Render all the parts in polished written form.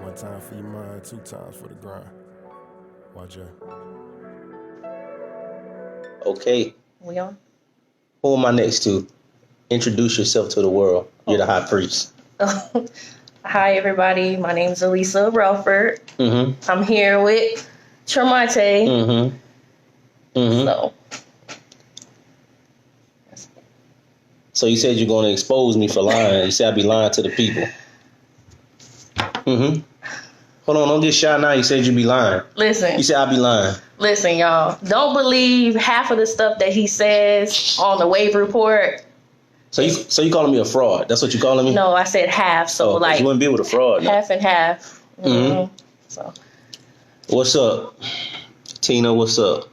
One time for your mind, two times for the grind. Watch out. Okay. We on? Who am I next to? Introduce yourself to the world. You're the high priest. Hi, everybody. My name is Elisa Relford. Mm-hmm. I'm here with Tremonte. Mm-hmm. Mm-hmm. So you said you're going to expose me for lying. You said I'd be lying to the people. Mm-hmm. Hold on, don't get shot now. You said you'd be lying. Listen. You said I'd be lying. Listen, y'all. Don't believe half of the stuff that he says on the wave report. So you calling me a fraud? That's what you calling me? No, I said half. So like you wouldn't be with a fraud. No. Half and half. Mm-hmm. So. What's up, Tina? What's up?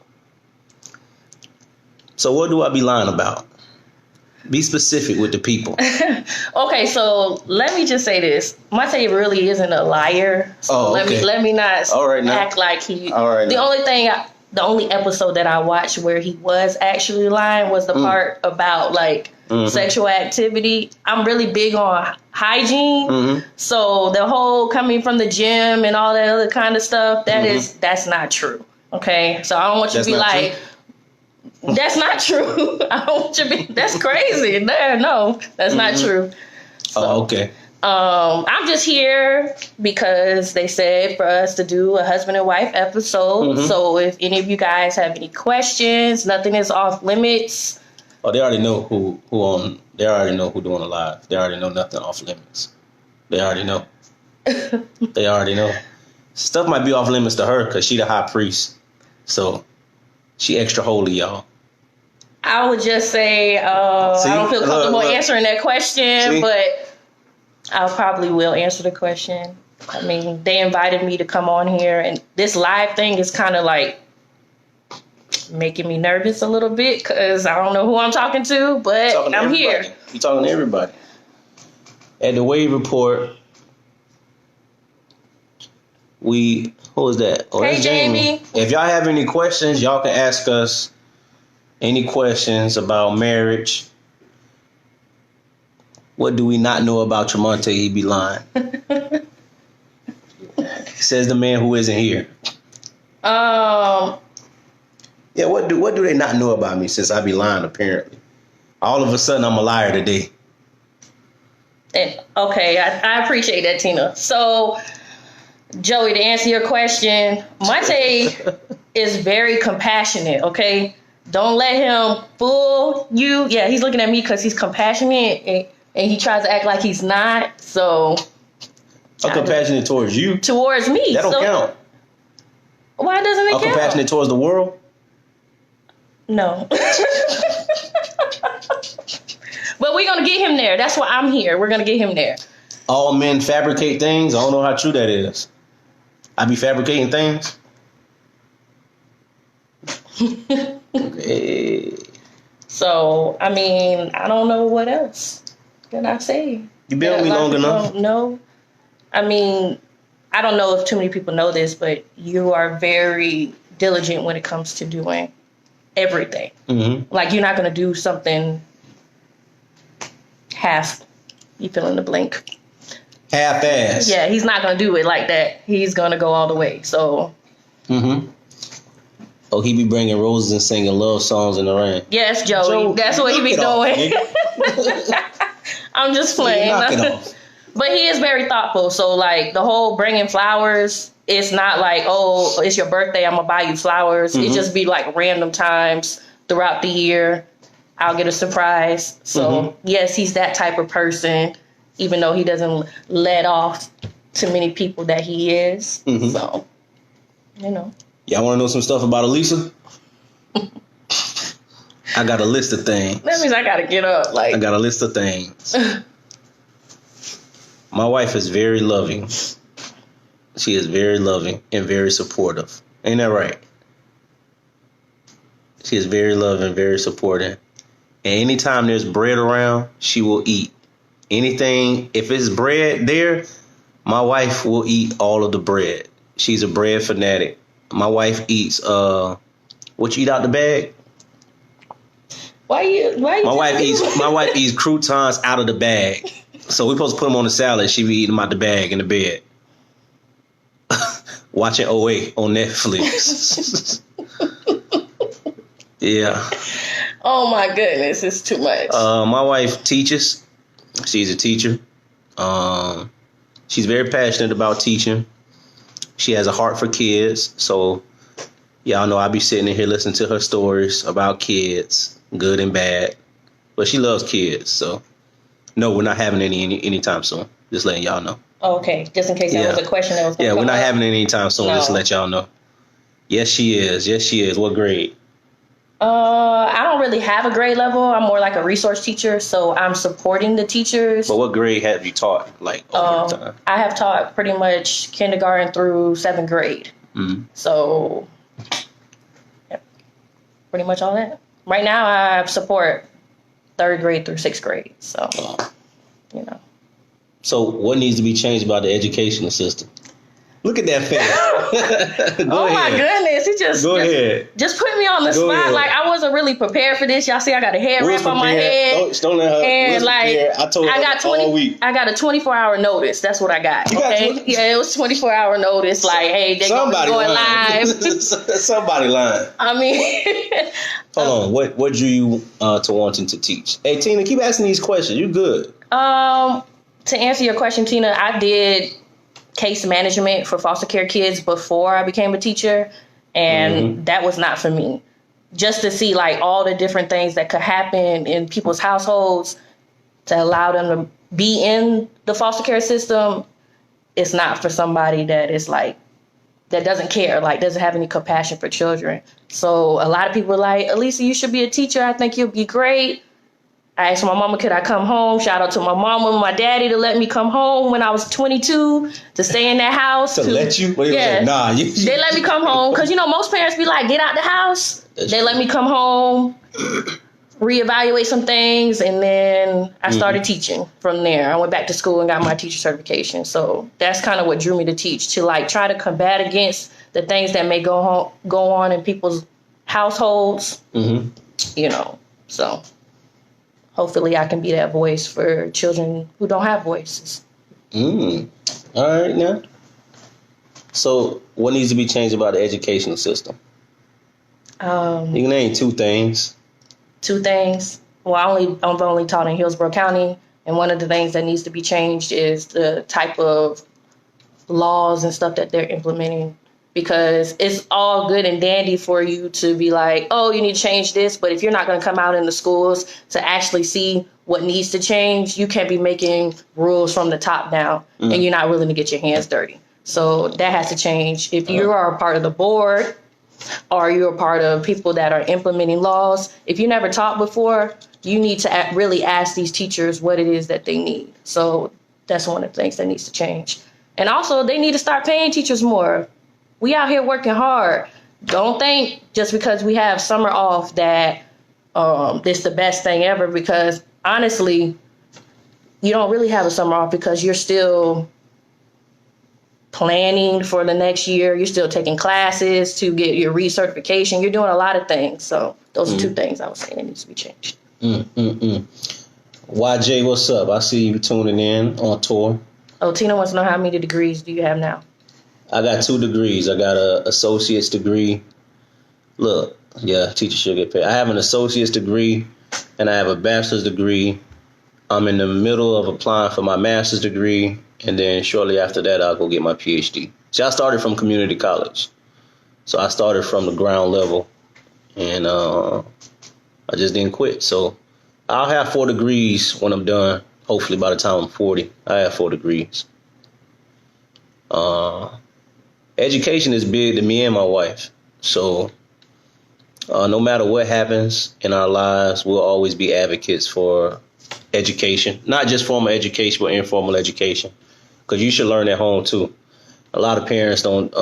So what do I be lying about? Be specific with the people. Okay, so let me just say this. Monte really isn't a liar. So let me not act like he. All right. The only episode that I watched where he was actually lying was the part about like sexual activity. I'm really big on hygiene. Mm-hmm. So the whole coming from the gym and all that other kind of stuff, that's not true. Okay, so I don't want you to be like. True? That's not true. I don't want you to be. That's crazy. No, that's not true. So, okay. I'm just here because they said for us to do a husband and wife episode. Mm-hmm. So if any of you guys have any questions, nothing is off limits. Oh, they already know who on. They already know who doing the live. They already know nothing off limits. They already know. They already know. Stuff might be off limits to her because she the high priest. So she extra holy, y'all. I would just say I don't feel comfortable answering that question, but I probably will answer the question. I mean, they invited me to come on here, and this live thing is kind of like making me nervous a little bit because I don't know who I'm talking to, but I'm here. You're talking to everybody. At the Wave Report, who is that? Oh, hey, that's Jamie. If y'all have any questions, y'all can ask us any questions about marriage. What do we not know about Tremonte? He be lying. Says the man who isn't here. Yeah, what do they not know about me since I be lying, apparently? All of a sudden, I'm a liar today. Okay, I appreciate that, Tina. So, Joey, to answer your question, Monte is very compassionate, okay? Don't let him fool you. Yeah, he's looking at me because he's compassionate and he tries to act like he's not. So I'm compassionate towards you. Towards me. That don't count. Why doesn't it count? I'm compassionate towards the world? No. But we're going to get him there. That's why I'm here. We're going to get him there. All men fabricate things. I don't know how true that is. I be fabricating things. Okay. So, I mean, I don't know what else can I say. You been with me long enough? No. I mean, I don't know if too many people know this, but you are very diligent when it comes to doing everything. Mm-hmm. Like, you're not going to do something half, you fill in the blank. Half-ass. Yeah, he's not going to do it like that. He's going to go all the way. So. Mm-hmm. Oh, he be bringing roses and singing love songs in the rain. Yes, Joey. That's what he be doing. I'm just playing. But he is very thoughtful. So, like, the whole bringing flowers, it's not like, oh, it's your birthday, I'm going to buy you flowers. Mm-hmm. It just be, like, random times throughout the year. I'll get a surprise. So, yes, he's that type of person, even though he doesn't let off to many people that he is. Mm-hmm. So, you know. Y'all want to know some stuff about Elisa? I got a list of things. That means I got to get up. I got a list of things. My wife is very loving. She is very loving and very supportive. Ain't that right? She is very loving, very supportive. And anytime there's bread around, she will eat. Anything, if it's bread there, my wife will eat all of the bread. She's a bread fanatic. My wife eats, what you eat out the bag? Why you my wife eats croutons out of the bag. So we're supposed to put them on the salad. She be eating them out the bag in the bed. watching OA on Netflix. Yeah. Oh my goodness, it's too much. My wife teaches. She's a teacher. She's very passionate about teaching. She has a heart for kids. So y'all know I be sitting in here listening to her stories about kids, good and bad. But she loves kids. So no, we're not having any anytime soon. Just letting y'all know. Okay, just in case that was a question that was going to we're come not up. having it anytime soon. Just to let y'all know. Yes, she is. Yes, she is. What grade? I don't really have a grade level. I'm more like a resource teacher, so I'm supporting the teachers. But what grade have you taught, like, over time? I have taught pretty much kindergarten through 7th grade. Mm-hmm. So, yeah, pretty much all that. Right now, I support 3rd grade through 6th grade. So, you know. So, what needs to be changed about the educational system? Look at that face. Oh my goodness. It just put me on the spot. Ahead. Like, I wasn't really prepared for this. Y'all see I got a hair wrap on my head. Don't let her. And like, I told her all week. I got a 24-hour notice. That's what I got. Okay. Yeah, it was 24-hour notice. Like, hey, they're going live. Somebody lying. I mean, hold on. What drew you to wanting to teach? Hey, Tina, keep asking these questions. You good? To answer your question, Tina, I did case management for foster care kids before I became a teacher, and that was not for me. Just to see like all the different things that could happen in people's households to allow them to be in the foster care system, it's not for somebody that is like, that doesn't care, like doesn't have any compassion for children. So a lot of people are like, Elisa, you should be a teacher. I think you'll be great. I asked my mama, could I come home? Shout out to my mama and my daddy to let me come home when I was 22 to stay in that house. To let you? Yeah. Nah. They let me come home because, you know, most parents be like, get out the house. They let me come home, reevaluate some things, and then I started teaching from there. I went back to school and got my teacher certification. So that's kind of what drew me to teach, to like try to combat against the things that may go on in people's households, you know, so. Hopefully I can be that voice for children who don't have voices. All right, now. So what needs to be changed about the educational system? You can name 2 things. 2 things. Well, I've only taught in Hillsborough County, and one of the things that needs to be changed is the type of laws and stuff that they're implementing. Because it's all good and dandy for you to be like, oh, you need to change this. But if you're not going to come out in the schools to actually see what needs to change, you can't be making rules from the top down and you're not willing to get your hands dirty. So that has to change. If you are a part of the board or you're a part of people that are implementing laws, if you never taught before, you need to really ask these teachers what it is that they need. So that's one of the things that needs to change. And also, they need to start paying teachers more. We out here working hard. Don't think just because we have summer off that this the best thing ever, because honestly, you don't really have a summer off because you're still planning for the next year. You're still taking classes to get your recertification. You're doing a lot of things. So those are 2 things I was saying that needs to be changed. YJ, what's up? I see you tuning in on tour. Oh, Tina wants to know how many degrees do you have now? I got 2 degrees. I got an associate's degree. Look, yeah, teachers should get paid. I have an associate's degree and I have a bachelor's degree. I'm in the middle of applying for my master's degree, and then shortly after that, I'll go get my PhD. See, I started from community college. So I started from the ground level, and I just didn't quit. So I'll have 4 degrees when I'm done. Hopefully by the time I'm 40, I have 4 degrees. Education is big to me and my wife. So no matter what happens in our lives, we'll always be advocates for education, not just formal education, but informal education, because you should learn at home too. A lot of parents don't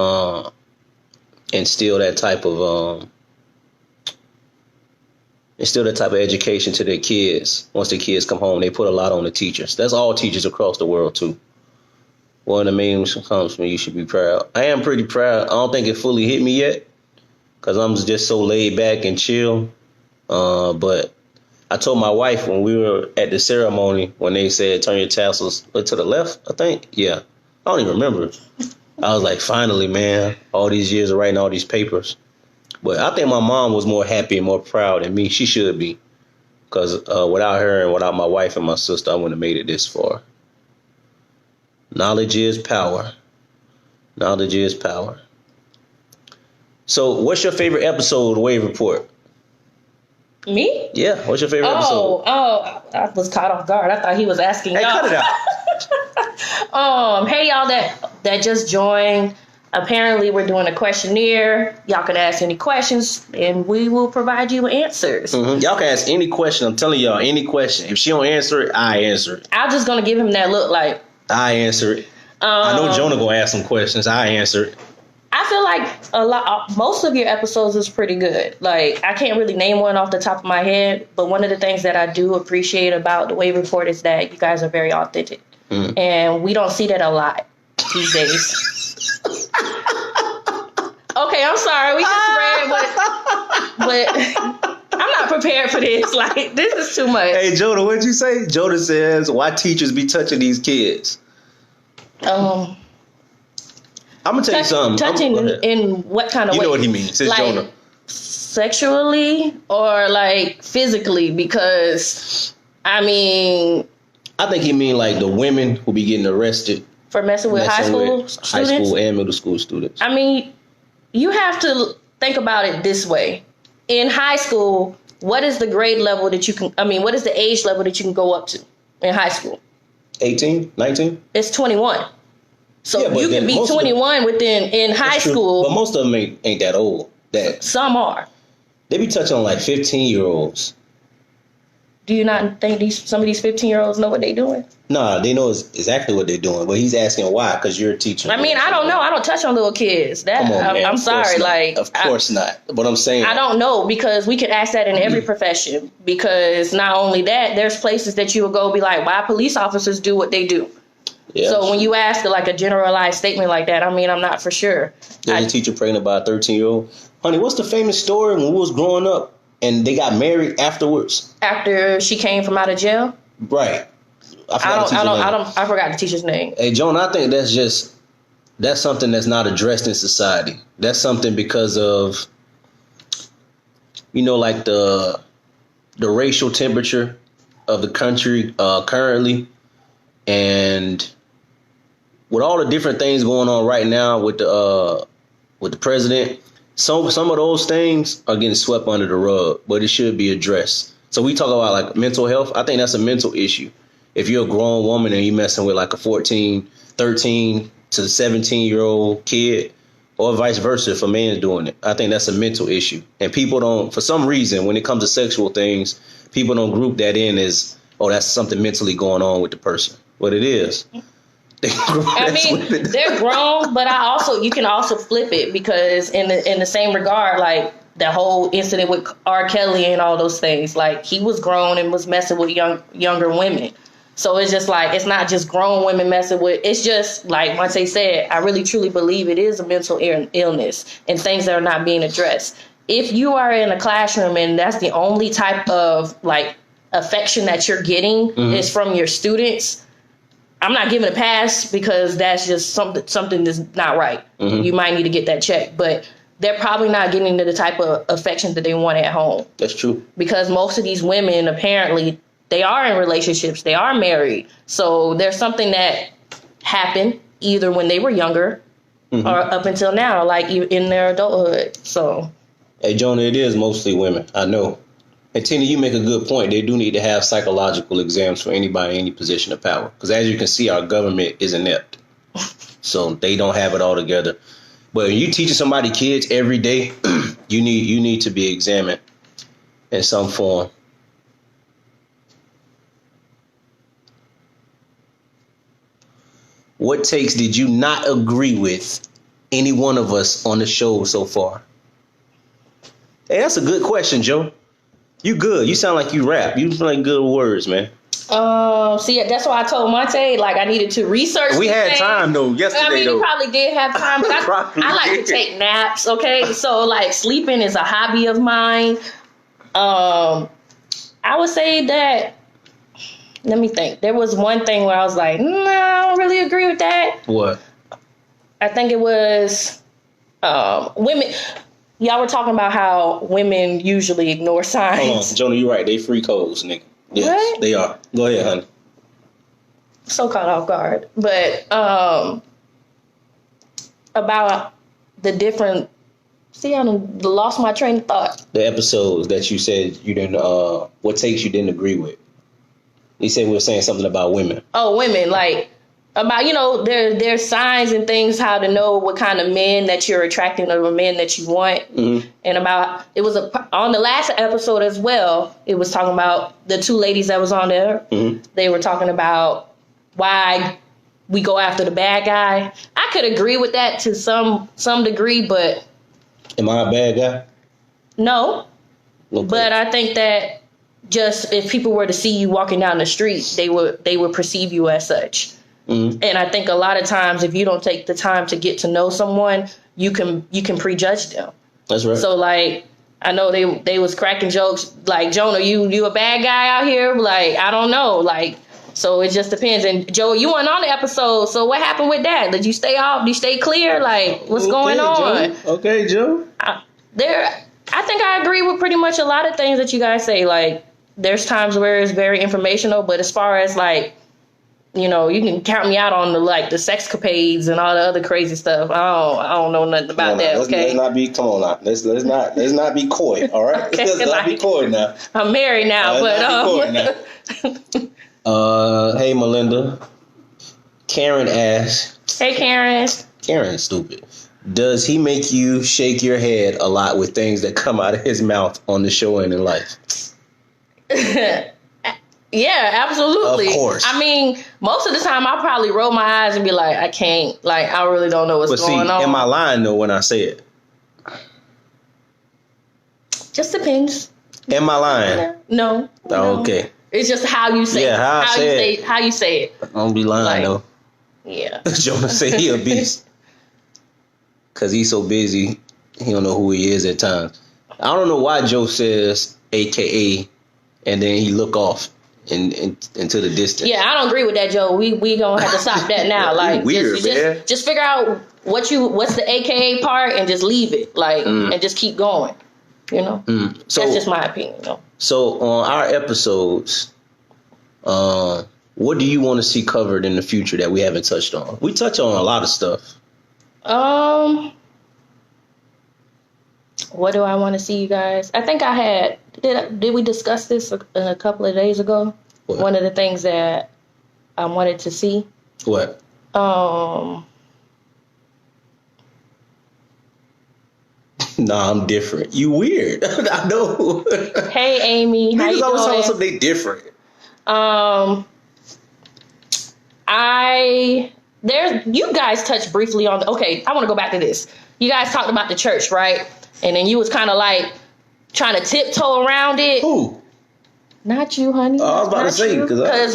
instill that type of education to their kids. Once their kids come home, they put a lot on the teachers. That's all teachers across the world too. One of the main comes from you should be proud. I am pretty proud. I don't think it fully hit me yet because I'm just so laid back and chill. But I told my wife when we were at the ceremony, when they said turn your tassels to the left, I think. Yeah. I don't even remember. I was like, finally, man, all these years of writing all these papers. But I think my mom was more happy and more proud than me. She should be. Because without her and without my wife and my sister, I wouldn't have made it this far. Knowledge is power. Knowledge is power. So what's your favorite episode of the Wave Report? Me? Yeah, what's your favorite episode? Oh, I was caught off guard. I thought he was asking Hey, y'all. cut it out. Hey, y'all that just joined. Apparently, we're doing a questionnaire. Y'all can ask any questions, and we will provide you answers. Mm-hmm. Y'all can ask any question. I'm telling y'all, any question. If she don't answer it, I answer it. I'm just gonna give him that look like. I answer it. I know Jonah gonna ask some questions. I answer it. I feel like most of your episodes is pretty good. Like, I can't really name one off the top of my head, but one of the things that I do appreciate about the Wave Report is that you guys are very authentic. Mm. And we don't see that a lot these days. Okay, I'm sorry. We just read, but I'm not prepared for this. Like, this is too much. Hey, Jonah, what'd you say? Jonah says, why teachers be touching these kids? I'm gonna tell you something. Touching in what kind of way? You know what he means. It's like, Jonah. Sexually or like physically? Because I mean, I think he mean like the women who be getting arrested for messing with high school students, high school and middle school students. I mean, you have to think about it this way. In high school, what is the grade level that you can? I mean, what is the age level that you can go up to in high school? 18, 19. It's 21. So yeah, you can be 21 in high school. But most of them ain't that old. That some are. They be touching on like 15-year-olds. Do you not think some of these 15-year-olds know what they're doing? Nah, they know exactly what they're doing. But he's asking why, because you're a teacher. I mean, I don't know. I don't touch on little kids. That, come on, man. I'm sorry. Like, of course not. But I'm saying, I don't know, because we can ask that in every profession. Because not only that, there's places that you will go be like, why police officers do what they do. Yeah. So when you ask like a generalized statement like that, I mean, I'm not for sure. There's a teacher pregnant by a 13-year-old. Honey, what's the famous story when we was growing up and they got married afterwards? After she came from out of jail? Right. I forgot the teacher's name. Hey, Joan, I think that's something that's not addressed in society. That's something because of, like the racial temperature of the country currently, and with all the different things going on right now with the president, some of those things are getting swept under the rug, but it should be addressed. So we talk about like mental health. I think that's a mental issue. If you're a grown woman and you're messing with like a 13 to 17-year-old kid, or vice versa, if a man's doing it, I think that's a mental issue. And people don't, for some reason, when it comes to sexual things, people don't group that in as, oh, that's something mentally going on with the person. But it is. I mean, they're grown, but you can also flip it, because in the same regard, like the whole incident with R. Kelly and all those things, like he was grown and was messing with younger women. So it's just like, it's not just grown women messing with, it's just like once they said, I really truly believe it is a mental illness and things that are not being addressed. If you are in a classroom and that's the only type of like affection that you're getting is from your students, I'm not giving a pass, because that's just something that's not right. You might need to get that checked, but they're probably not getting the type of affection that they want at home. That's true. Because most of these women, apparently, they are in relationships, they are married. So there's something that happened either when they were younger or up until now, like in their adulthood. So, hey, Jonah, it is mostly women. I know. And Tina, you make a good point. They do need to have psychological exams for anybody in any position of power. Because as you can see, our government is inept. So they don't have it all together. But when you teaching somebody kids every day, you need to be examined in some form. What takes did you not agree with any one of us on the show so far? Hey, that's a good question, Joe. You good. You sound like you rap. You like good words, man. See, that's why I told Monte, like, I needed to research. We had time, though, yesterday, I mean, you probably did have time, but I like to take naps, okay? So, like, sleeping is a hobby of mine. I would say that, let me think. There was one thing where I was like, no, I don't really agree with that. What? I think it was women. Y'all were talking about how women usually ignore signs. Hold on, Jonah, you're right. They free codes, nigga. Yes, what? They are. Go ahead, honey. So caught off guard. But about the different... See, I lost my train of thought. The episodes that you said you didn't, what takes you didn't agree with. You said we were saying something about women. Oh, women, like, about, there's signs and things, how to know what kind of men that you're attracting or men that you want. Mm-hmm. And about, it was on the last episode as well, it was talking about the two ladies that was on there. Mm-hmm. They were talking about why we go after the bad guy. I could agree with that to some degree, but... Am I a bad guy? No. Okay. But I think that just if people were to see you walking down the street, they would perceive you as such. Mm-hmm. And I think a lot of times if you don't take the time to get to know someone, you can prejudge them. That's right. So like, I know they was cracking jokes like, Jonah, you a bad guy out here? Like, I don't know. Like, so it just depends. And Joe, you weren't on the episode, so what happened with that? Did you stay off? Did you stay clear? Like, what's going on? Joe. Okay, Joe. I think I agree with pretty much a lot of things that you guys say. Like, there's times where it's very informational, but as far as like, you can count me out on the sexcapades and all the other crazy stuff. I don't know nothing about that. Okay, let's not be. Come on now. Let's not be coy. All right, okay, let's not be coy now. I'm married now, Hey, Melinda. Karen asks. Hey, Karen. Karen's stupid. Does he make you shake your head a lot with things that come out of his mouth on the show and in life? Yeah, absolutely. Of course. I mean, most of the time I'll probably roll my eyes and be like, I can't. Like, I really don't know what's going on. Am I lying though when I say it? Just depends. Am I lying? No. Oh, okay. It's just how you say it. How you say it. I don't be lying though. Yeah. Jonah say he a beast. Cause he's so busy, he don't know who he is at times. I don't know why Joe says AKA and then he look off into the distance. Yeah, I don't agree with that, Joe. We gonna have to stop that now. Like, weird, man. Just figure out what's the AKA part and just leave it. Like, and just keep going. So that's just my opinion, though. So on our episodes, what do you want to see covered in the future that we haven't touched on? We touch on a lot of stuff. What do I want to see, you guys? I think I had. Did we discuss this a couple of days ago? What? One of the things that I wanted to see. What? Nah, I'm different. You weird. I know. Hey, Amy. How you doing? Niggas always telling something different. You guys touched briefly on I want to go back to this. You guys talked about the church, right? And then you was kind of like trying to tiptoe around it. Who? Not you, honey. I was about to say, because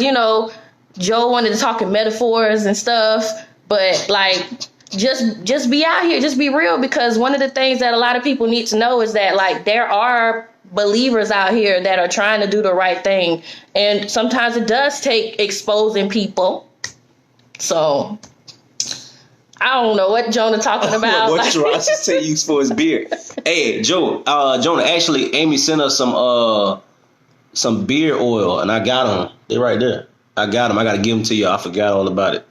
Joe wanted to talk in metaphors and stuff, but like just be out here, just be real, because one of the things that a lot of people need to know is that like there are believers out here that are trying to do the right thing, and sometimes it does take exposing people. So I don't know what Jonah talking about. What you I should say you for his beard. Hey, Jonah, actually Amy sent us some beard oil and I got them. They're right there. I got them. I got to give them to you. I forgot all about it.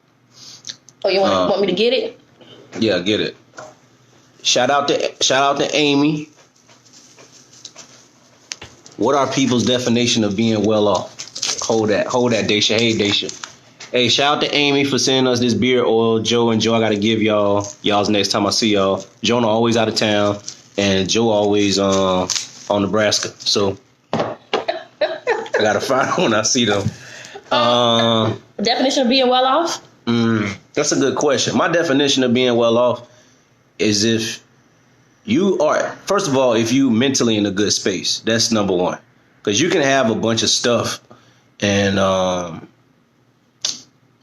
Oh, you want me to get it? Yeah, get it. Shout out to Amy. What are people's definition of being well off? Hold that, Daisha. Hey, Daisha. Hey, shout out to Amy for sending us this beard oil. Joe, I got to give y'all's next time I see y'all. Jonah always out of town, and Joe always on Nebraska. So I got to find when I see them. Definition of being well off? That's a good question. My definition of being well off is if you are, first of all, if you mentally in a good space. That's number one. Because you can have a bunch of stuff and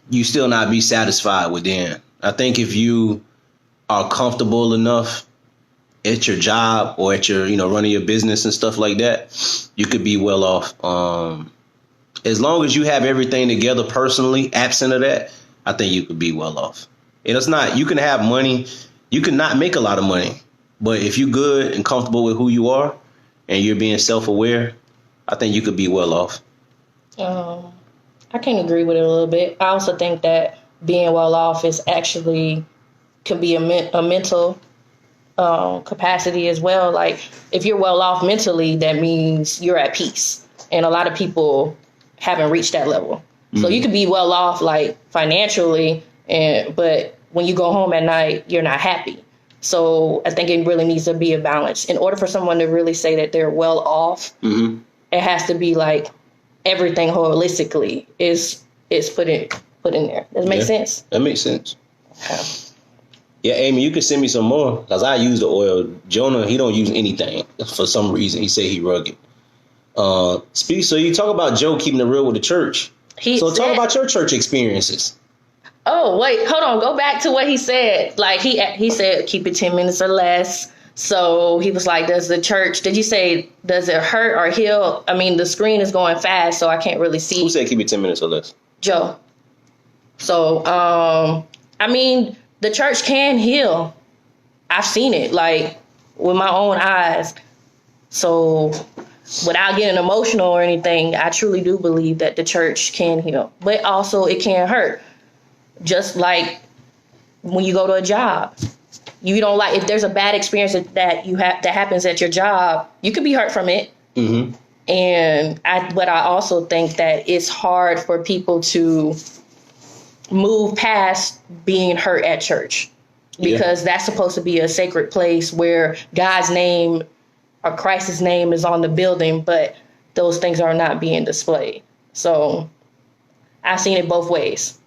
you still not be satisfied within. I think if you are comfortable enough at your job or at your, running your business and stuff like that, you could be well off. As long as you have everything together personally, absent of that, I think you could be well off. And it's not, you can have money, you can not make a lot of money, but if you're good and comfortable with who you are and you're being self-aware, I think you could be well off. I can agree with it a little bit. I also think that being well off is actually could be a mental capacity as well. Like if you're well off mentally, that means you're at peace. And a lot of people haven't reached that level. So you could be well off like financially, but when you go home at night, you're not happy. So I think it really needs to be a balance. In order for someone to really say that they're well off, it has to be like everything holistically is put in there. Does it make sense? That makes sense. Okay. Yeah, Amy, you can send me some more because I use the oil. Jonah, he don't use anything for some reason. He say he rugged. So you talk about Joe keeping it real with the church. Talk about your church experiences. Oh, wait, hold on. Go back to what he said. Like he said, keep it 10 minutes or less. So he was like, does it hurt or heal? I mean, the screen is going fast, so I can't really see. Who said keep it 10 minutes or less? Joe. So, I mean, the church can heal. I've seen it like with my own eyes. So without getting emotional or anything, I truly do believe that the church can heal, but also it can hurt. Just like when you go to a job, you don't like, if there's a bad experience that happens at your job, you could be hurt from it. But I also think that it's hard for people to move past being hurt at church because that's supposed to be a sacred place where God's name or Christ's name is on the building, but those things are not being displayed. So I've seen it both ways.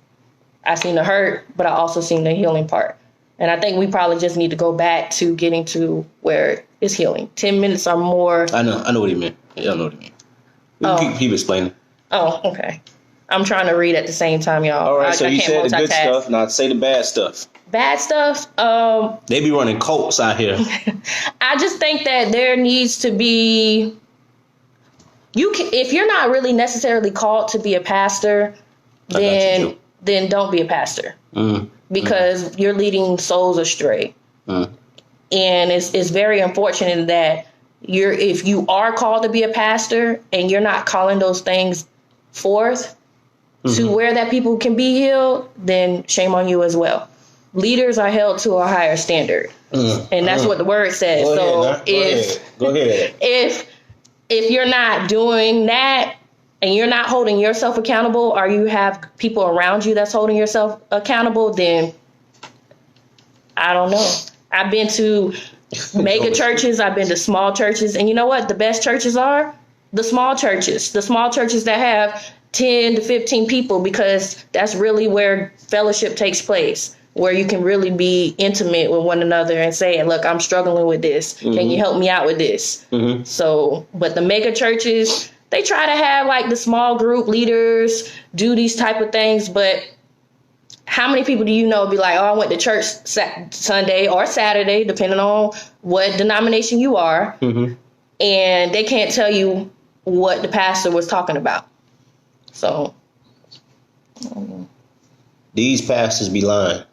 I've seen the hurt, but I also seen the healing part. And I think we probably just need to go back to getting to where it's healing. 10 minutes or more. I know what he meant. Yeah, I know what he meant. Keep explaining. Oh, okay. I'm trying to read at the same time, y'all. All right, so you said the good stuff. Now say the bad stuff. Bad stuff? They be running cults out here. I just think that there needs to be... if you're not really necessarily called to be a pastor, then don't be a pastor. Because you're leading souls astray. And it's very unfortunate that if you are called to be a pastor and you're not calling those things forth to where that people can be healed, then shame on you as well. Leaders are held to a higher standard. And that's what the word says. Go ahead. If you're not doing that and you're not holding yourself accountable, or you have people around you that's holding yourself accountable, then I don't know. I've been to mega churches. I've been to small churches. And you know what? The best churches are the small churches. The small churches that have 10 to 15 people, because that's really where fellowship takes place, where you can really be intimate with one another and say, look, I'm struggling with this. Can you help me out with this? So, but the mega churches, they try to have like the small group leaders do these type of things. But how many people do you know be like, oh, I went to church Sunday or Saturday, depending on what denomination you are. And they can't tell you what the pastor was talking about. So these pastors be lying.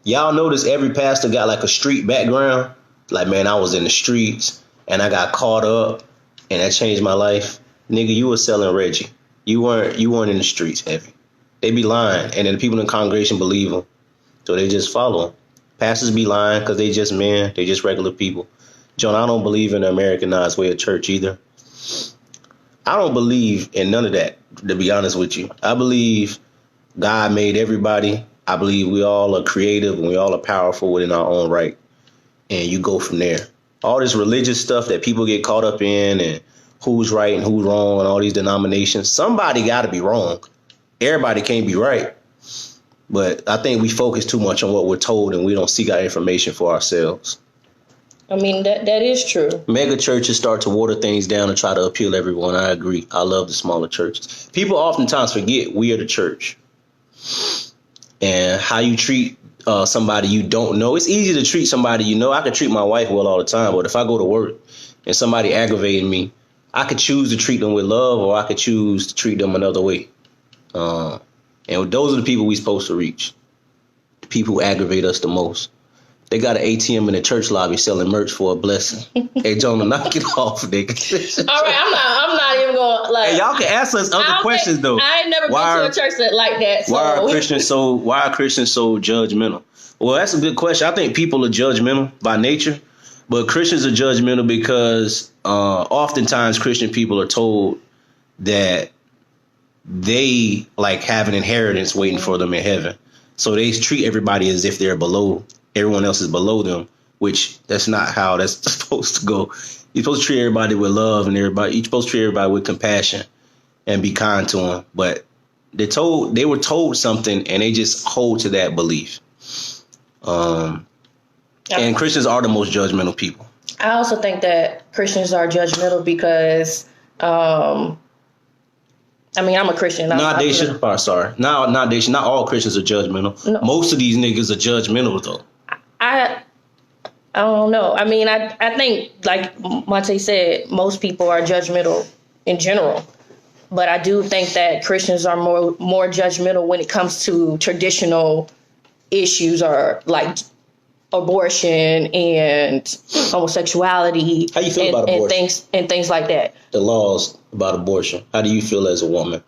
Y'all notice every pastor got like a street background. Like, man, I was in the streets and I got caught up and that changed my life. Nigga, you were selling Reggie. You weren't in the streets heavy. They be lying, and then the people in the congregation believe them, so they just follow them. Pastors be lying because they just men. They just regular people. John, I don't believe in the Americanized way of church either. I don't believe in none of that, to be honest with you. I believe God made everybody. I believe we all are creative and we all are powerful within our own right. And you go from there. All this religious stuff that people get caught up in and who's right and who's wrong and all these denominations. Somebody got to be wrong. Everybody can't be right. But I think we focus too much on what we're told and we don't seek out information for ourselves. I mean, that is true. Mega churches start to water things down and try to appeal to everyone. I agree. I love the smaller churches. People oftentimes forget we are the church. And how you treat somebody you don't know. It's easy to treat somebody you know. I can treat my wife well all the time, but if I go to work and somebody aggravating me, I could choose to treat them with love or I could choose to treat them another way. And those are the people we're supposed to reach. people who aggravate us the most. They got an ATM in the church lobby selling merch for a blessing. Hey, Jonah, knock it off, nigga. All right, I'm not even going like. Hey, y'all can ask us other questions though. I ain't never been to a church that like that. So. Why are Christians so judgmental? Well, that's a good question. I think people are judgmental by nature, but Christians are judgmental because oftentimes Christian people are told that they like have an inheritance waiting for them in heaven. So they treat everybody as if they're below. Everyone else is below them, which that's not how that's supposed to go. You're supposed to treat everybody with love and you're supposed to treat everybody with compassion and be kind to them. But they were told something and they just hold to that belief. And Christians are the most judgmental people. I also think that Christians are judgmental because, I'm a Christian. Not all Christians are judgmental. No. Most of these niggas are judgmental, though. I don't know. I mean, I think, like Monte said, most people are judgmental in general. But I do think that Christians are more judgmental when it comes to traditional issues or like abortion and homosexuality. How you feel about abortion? And things like that. The laws about abortion. How do you feel as a woman?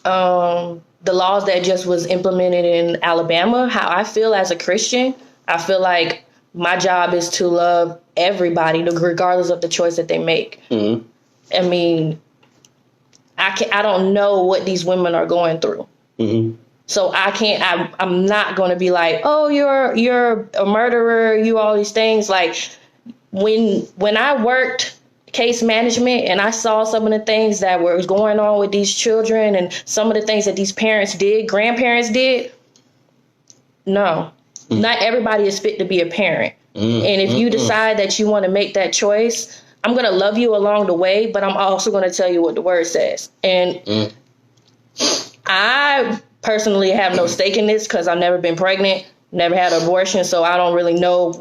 The laws that just was implemented in Alabama, how I feel as a Christian, I feel like my job is to love everybody, regardless of the choice that they make. Mm-hmm. I mean, I don't know what these women are going through. Mm-hmm. So I'm not going to be like, oh, you're a murderer, you all these things. Like when I worked case management and I saw some of the things that were going on with these children and some of the things that these grandparents did. No, not everybody is fit to be a parent. And if you decide that you want to make that choice, I'm going to love you along the way, but I'm also going to tell you what the word says. And I personally have no stake in this because I've never been pregnant, never had an abortion, so I don't really know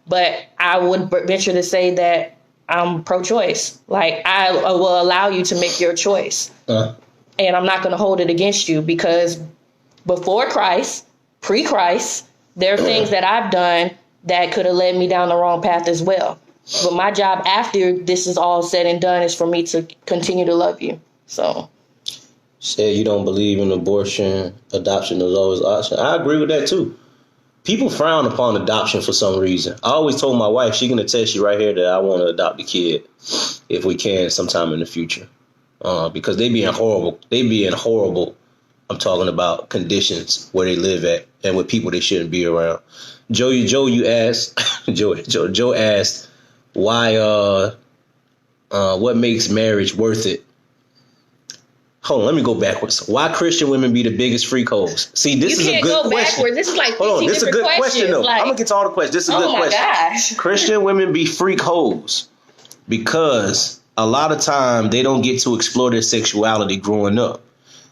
but I would venture to say that I'm pro-choice. Like, I will allow you to make your choice. And I'm not going to hold it against you because before Christ, pre-Christ, there are things that I've done that could have led me down the wrong path as well. But my job after this is all said and done is for me to continue to love you. So. Said you don't believe in abortion, adoption is always an option. I agree with that too. People frown upon adoption for some reason. I always told my wife, she can attest you right here that I want to adopt a kid if we can sometime in the future. Because they be in horrible, I'm talking about conditions where they live at and with people they shouldn't be around. Joe, you asked, Joe asked why, what makes marriage worth it? Hold on, let me go backwards. Why Christian women be the biggest freak hoes? See, this is a good question. Backwards. This is like 15 this is a good question though. Like, I'm gonna get to all the questions. This is a good question. Oh my gosh. Christian women be freak hoes because a lot of time they don't get to explore their sexuality growing up.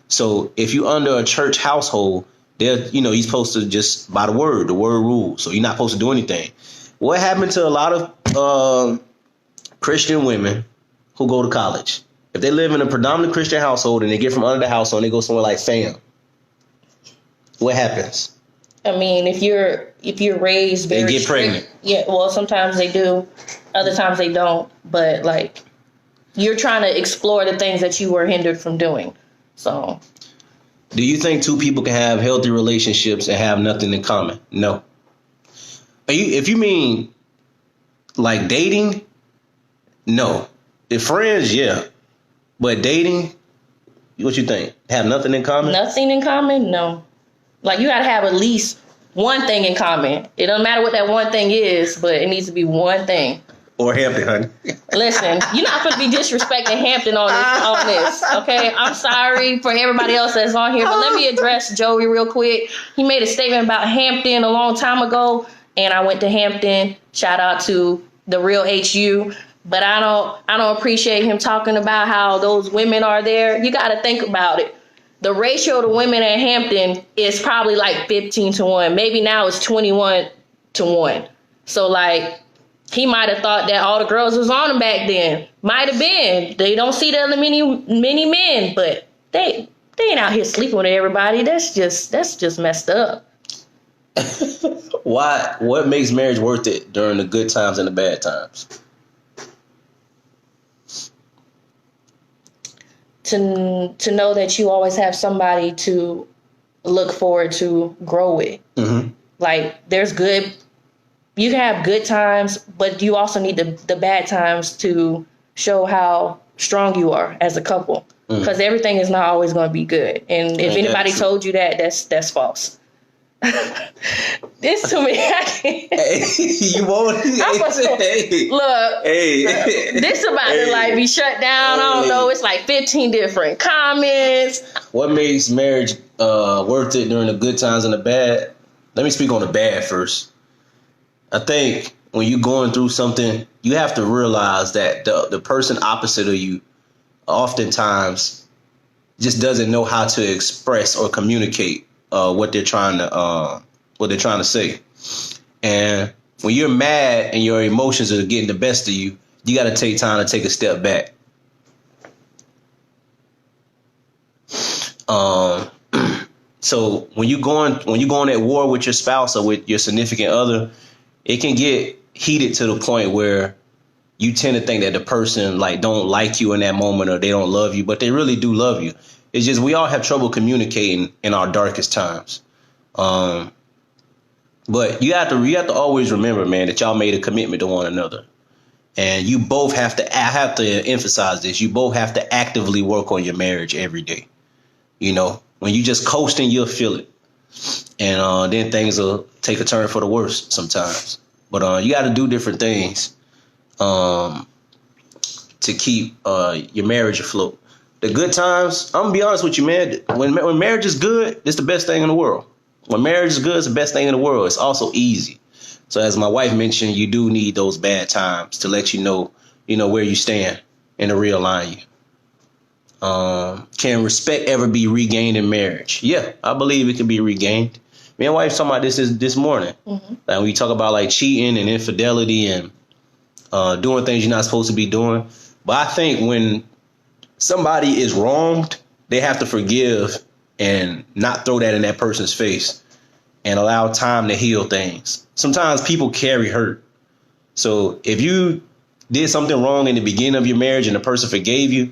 So if you under a church household, you're supposed to just by the word rules. So you're not supposed to do anything. What happened to a lot of Christian women who go to college? If they live in a predominant Christian household and they get from under the household and they go somewhere like FAM, what happens? I mean, if you're raised very they get pregnant. Yeah, well, sometimes they do, other times they don't. But like, you're trying to explore the things that you were hindered from doing. So, do you think two people can have healthy relationships and have nothing in common? No. If you mean like dating, no. If friends, yeah. But dating, what you think? Have nothing in common? Nothing in common? No. Like, you got to have at least one thing in common. It doesn't matter what that one thing is, but it needs to be one thing. Or Hampton, honey. Listen, you're not going to be disrespecting Hampton on this, okay? I'm sorry for everybody else that's on here, but let me address Joey real quick. He made a statement about Hampton a long time ago, and I went to Hampton. Shout out to the real HU. But I don't appreciate him talking about how those women are there. You got to think about it. The ratio to women at Hampton is probably like 15-1. Maybe now it's 21-1. So like, he might have thought that all the girls was on him back then. Might have been. They don't see the other many men, but they ain't out here sleeping with everybody. That's just messed up. Why? What makes marriage worth it during the good times and the bad times? To know that you always have somebody to look forward to grow with. Mm-hmm. Like you can have good times, but you also need the bad times to show how strong you are as a couple. Because everything is not always going to be good. And if anybody told you that, that's false. It's too many. Hey, you won't. Look, this about to like be shut down. I don't know. It's like 15 different comments. What makes marriage worth it during the good times and the bad? Let me speak on the bad first. I think when you're going through something, you have to realize that the person opposite of you oftentimes just doesn't know how to express or communicate what they're trying to say. And when you're mad and your emotions are getting the best of you, you got to take time to take a step back. So when you're going at war with your spouse or with your significant other, it can get heated to the point where you tend to think that the person like don't like you in that moment or they don't love you, but they really do love you. It's just we all have trouble communicating in our darkest times. But you have to always remember, man, that y'all made a commitment to one another. And you both have to, I have to emphasize this, you both have to actively work on your marriage every day. You know, when you just coasting, you'll feel it. And then things will take a turn for the worse sometimes. But you got to do different things to keep your marriage afloat. The good times, I'm going to be honest with you, man. When marriage is good, it's the best thing in the world. When marriage is good, it's the best thing in the world. It's also easy. So as my wife mentioned, you do need those bad times to let you know where you stand and to realign you. Can respect ever be regained in marriage? Yeah, I believe it can be regained. Me and wife talking about this morning. Mm-hmm. Like we talk about like cheating and infidelity and doing things you're not supposed to be doing. But I think when somebody is wronged, they have to forgive and not throw that in that person's face and allow time to heal things. Sometimes people carry hurt. So if you did something wrong in the beginning of your marriage and the person forgave you,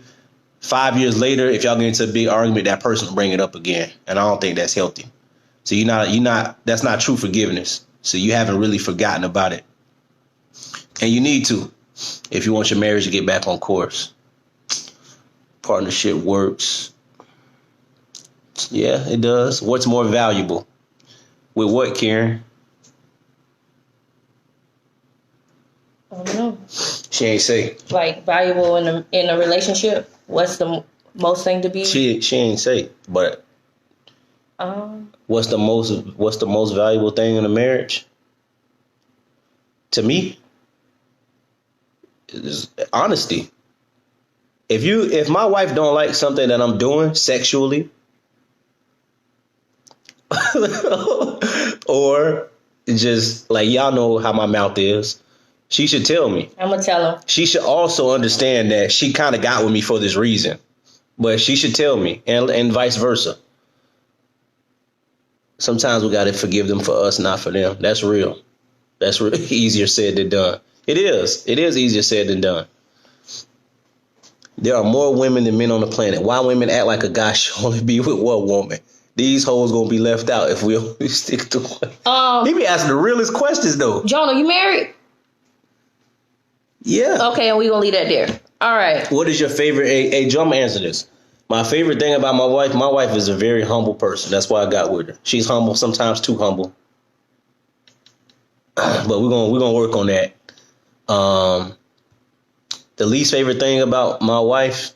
5 years later, if y'all get into a big argument, that person will bring it up again. And I don't think that's healthy. So that's not true forgiveness. So you haven't really forgotten about it. And you need to, if you want your marriage to get back on course. Partnership works. Yeah, it does. What's more valuable? With what, Karen? I don't know. She ain't say. Like valuable in a relationship. What's the most thing to be? She ain't say. But what's the most valuable thing in a marriage? To me, is honesty. If my wife don't like something that I'm doing sexually, or just like y'all know how my mouth is, she should tell me. I'm gonna tell her. She should also understand that she kind of got with me for this reason, but she should tell me, and vice versa. Sometimes we got to forgive them for us, not for them. That's real. That's easier said than done. It is easier said than done. There are more women than men on the planet. Why women act like a guy should only be with one woman? These hoes gonna be left out if we only stick to one. He be asking the realest questions though. John, are you married? Yeah. Okay, and we gonna leave that there. All right. What is your favorite? Hey, John, I'm gonna answer this. My favorite thing about my wife is a very humble person. That's why I got with her. She's humble, sometimes too humble. But we're gonna work on that. The least favorite thing about my wife,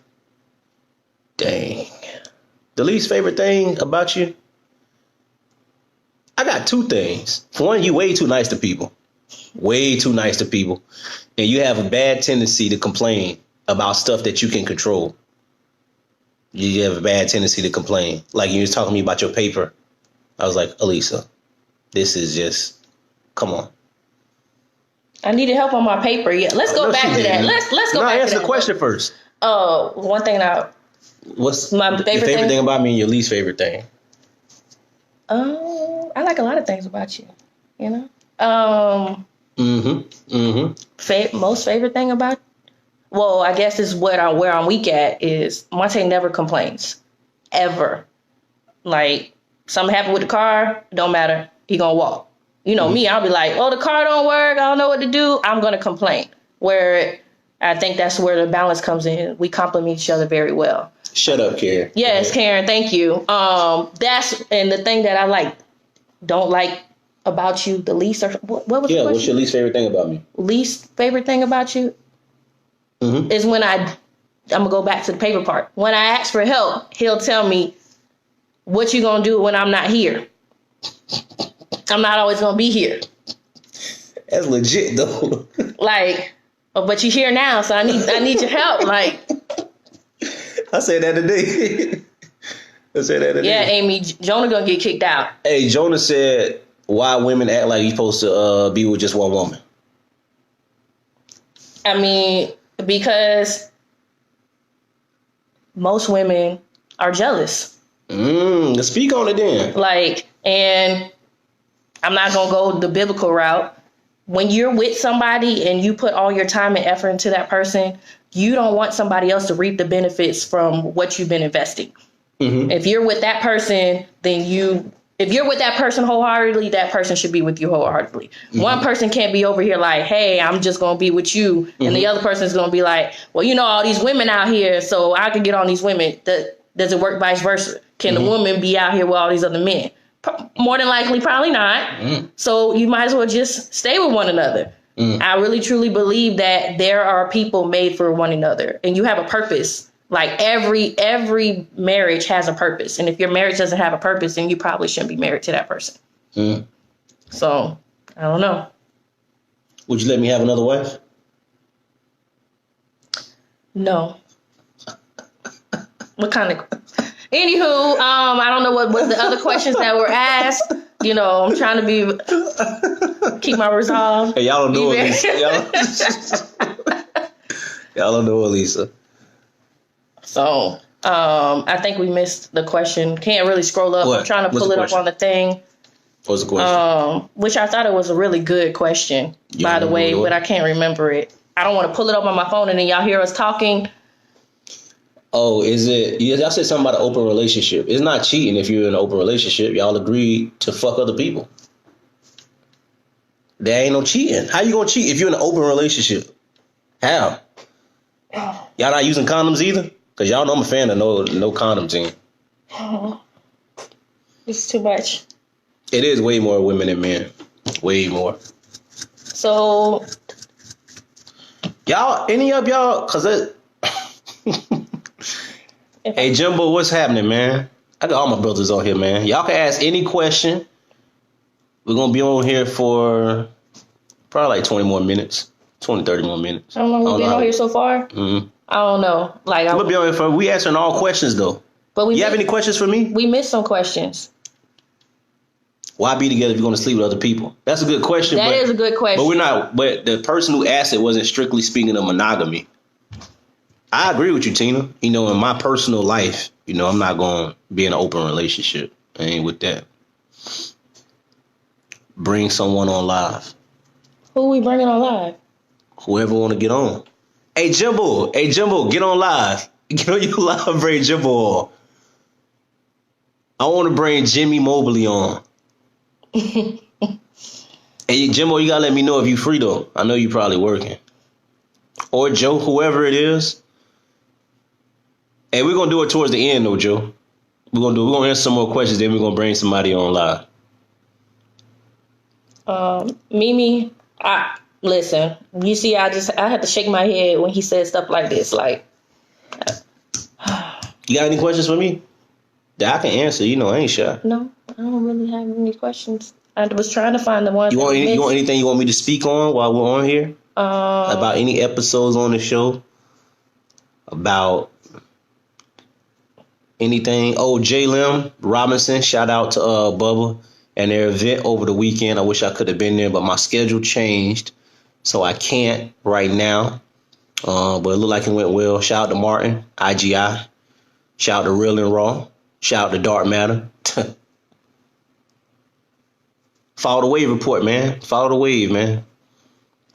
dang. The least favorite thing about you, I got two things. For one, you way too nice to people. Way too nice to people. And you have a bad tendency to complain about stuff that you can control. You have a bad tendency to complain. Like you was talking to me about your paper. I was like, Elisa, this is just, come on. I needed help on my paper. Yeah, let's go back to that. Let's go back to that. Answer the question first. One thing what's my your favorite thing about me and your least favorite thing? I like a lot of things about you. You know. Most favorite thing about. Well, I guess is where I'm weak at is Monte never complains, ever. Like something happened with the car, don't matter. He gonna walk. You know me, I'll be like, oh, the car don't work. I don't know what to do. I'm gonna complain. Where I think that's where the balance comes in. We complement each other very well. Shut up, Karen. Yes, Karen. Thank you. That's and the thing that I don't like about you the least. Or what was the question? What's your least favorite thing about me? Least favorite thing about you is when I'm gonna go back to the paper part. When I ask for help, he'll tell me, "What you gonna do when I'm not here?" I'm not always gonna be here. That's legit though. But you're here now, so I need your help. I said that today. Yeah, Amy, Jonah gonna get kicked out. Hey, Jonah said, why women act like you're supposed to be with just one woman? I mean, because most women are jealous. Speak on it then. And I'm not gonna go the biblical route. When you're with somebody and you put all your time and effort into that person, you don't want somebody else to reap the benefits from what you've been investing. If you're with that person, if you're with that person wholeheartedly, that person should be with you wholeheartedly. One person can't be over here like, hey, I'm just going to be with you. And the other person is going to be like, well, all these women out here, so I can get on these women. Does it work vice versa? Can the woman be out here with all these other men? More than likely, probably not. So you might as well just stay with one another. I really, truly believe that there are people made for one another and you have a purpose. Like every marriage has a purpose. And if your marriage doesn't have a purpose, then you probably shouldn't be married to that person. So I don't know. Would you let me have another wife? No. What kind of... Anywho, I don't know what was the other questions that were asked. I'm trying to keep my resolve. Hey, y'all don't know Elisa. Y'all don't know Elisa. So, I think we missed the question. Can't really scroll up. What? I'm trying to pull it up on the thing. What's the question? Which I thought it was a really good question, by the way, but I can't remember it. I don't want to pull it up on my phone and then y'all hear us talking. Oh, is it? Y'all said something about an open relationship. It's not cheating if you're in an open relationship. Y'all agree to fuck other people. There ain't no cheating. How you gonna cheat if you're in an open relationship? How? Y'all not using condoms either? Because y'all know I'm a fan of no condoms in. Oh, it's too much. It is way more women than men. Way more. So. Y'all, any of y'all, because it... Hey, Jimbo, what's happening, man? I got all my brothers on here, man. Y'all can ask any question. We're going to be on here for probably like 20 more minutes. 20, 30 more minutes. How long have we been on here so far? I don't know. We'll be on here for... We answering all questions, though. But you have any questions for me? We missed some questions. Why be together if you're going to sleep with other people? That's a good question. That is a good question. But we're not... But the person who asked it wasn't strictly speaking of monogamy. I agree with you, Tina. In my personal life, I'm not going to be in an open relationship. I ain't with that. Bring someone on live. Who we bringing on live? Whoever want to get on. Hey, Jimbo, get on live. Get on your live, bring Jimbo on. I want to bring Jimmy Mobley on. Hey, Jimbo, you got to let me know if you free, though. I know you probably working. Or Joe, whoever it is. Hey, we're going to do it towards the end, though, Joe. We're going to answer some more questions, then we're going to bring somebody on live. Mimi, listen, you see, I had to shake my head when he said stuff like this. You got any questions for me that I can answer? I ain't shy. No, I don't really have any questions. I was trying to find the ones. You want anything you want me to speak on while we're on here? About any episodes on the show? About anything? Oh, J. Lim Robinson, shout out to Bubba and their event over the weekend. I wish I could have been there, but my schedule changed, so I can't right now. But it looked like it went well. Shout out to Martin, IGI. Shout out to Real and Raw. Shout out to Dark Matter. follow the Wave Report, man. Follow the Wave, man.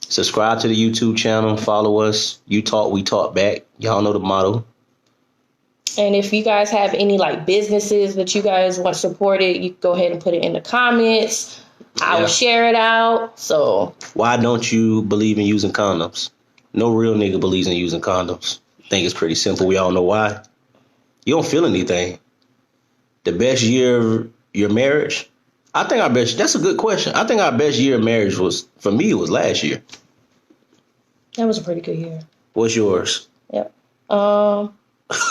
Subscribe to the YouTube channel. Follow us. You talk, we talk back. Y'all know the motto. And if you guys have any like businesses that you guys want supported, you can go ahead and put it in the comments. I will share it out. So why don't you believe in using condoms? No real nigga believes in using condoms. I think it's pretty simple. We all know why. You don't feel anything. The best year of your marriage, that's a good question. I think our best year of marriage for me, it was last year. That was a pretty good year. What's yours? Yep.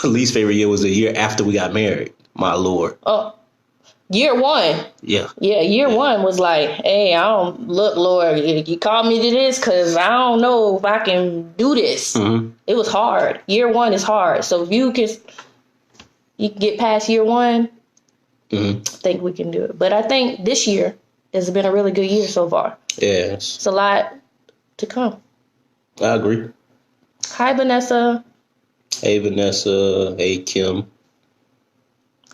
Least favorite year was the year after we got married. My Lord. Oh, year one. Yeah. Yeah, year one was like, hey, Lord, you called me to this because I don't know if I can do this. Mm-hmm. It was hard. Year one is hard. So if you can get past year one, I think we can do it. But I think this year has been a really good year so far. Yes. It's a lot to come. I agree. Hi, Vanessa. Hey, Vanessa. Hey, Kim.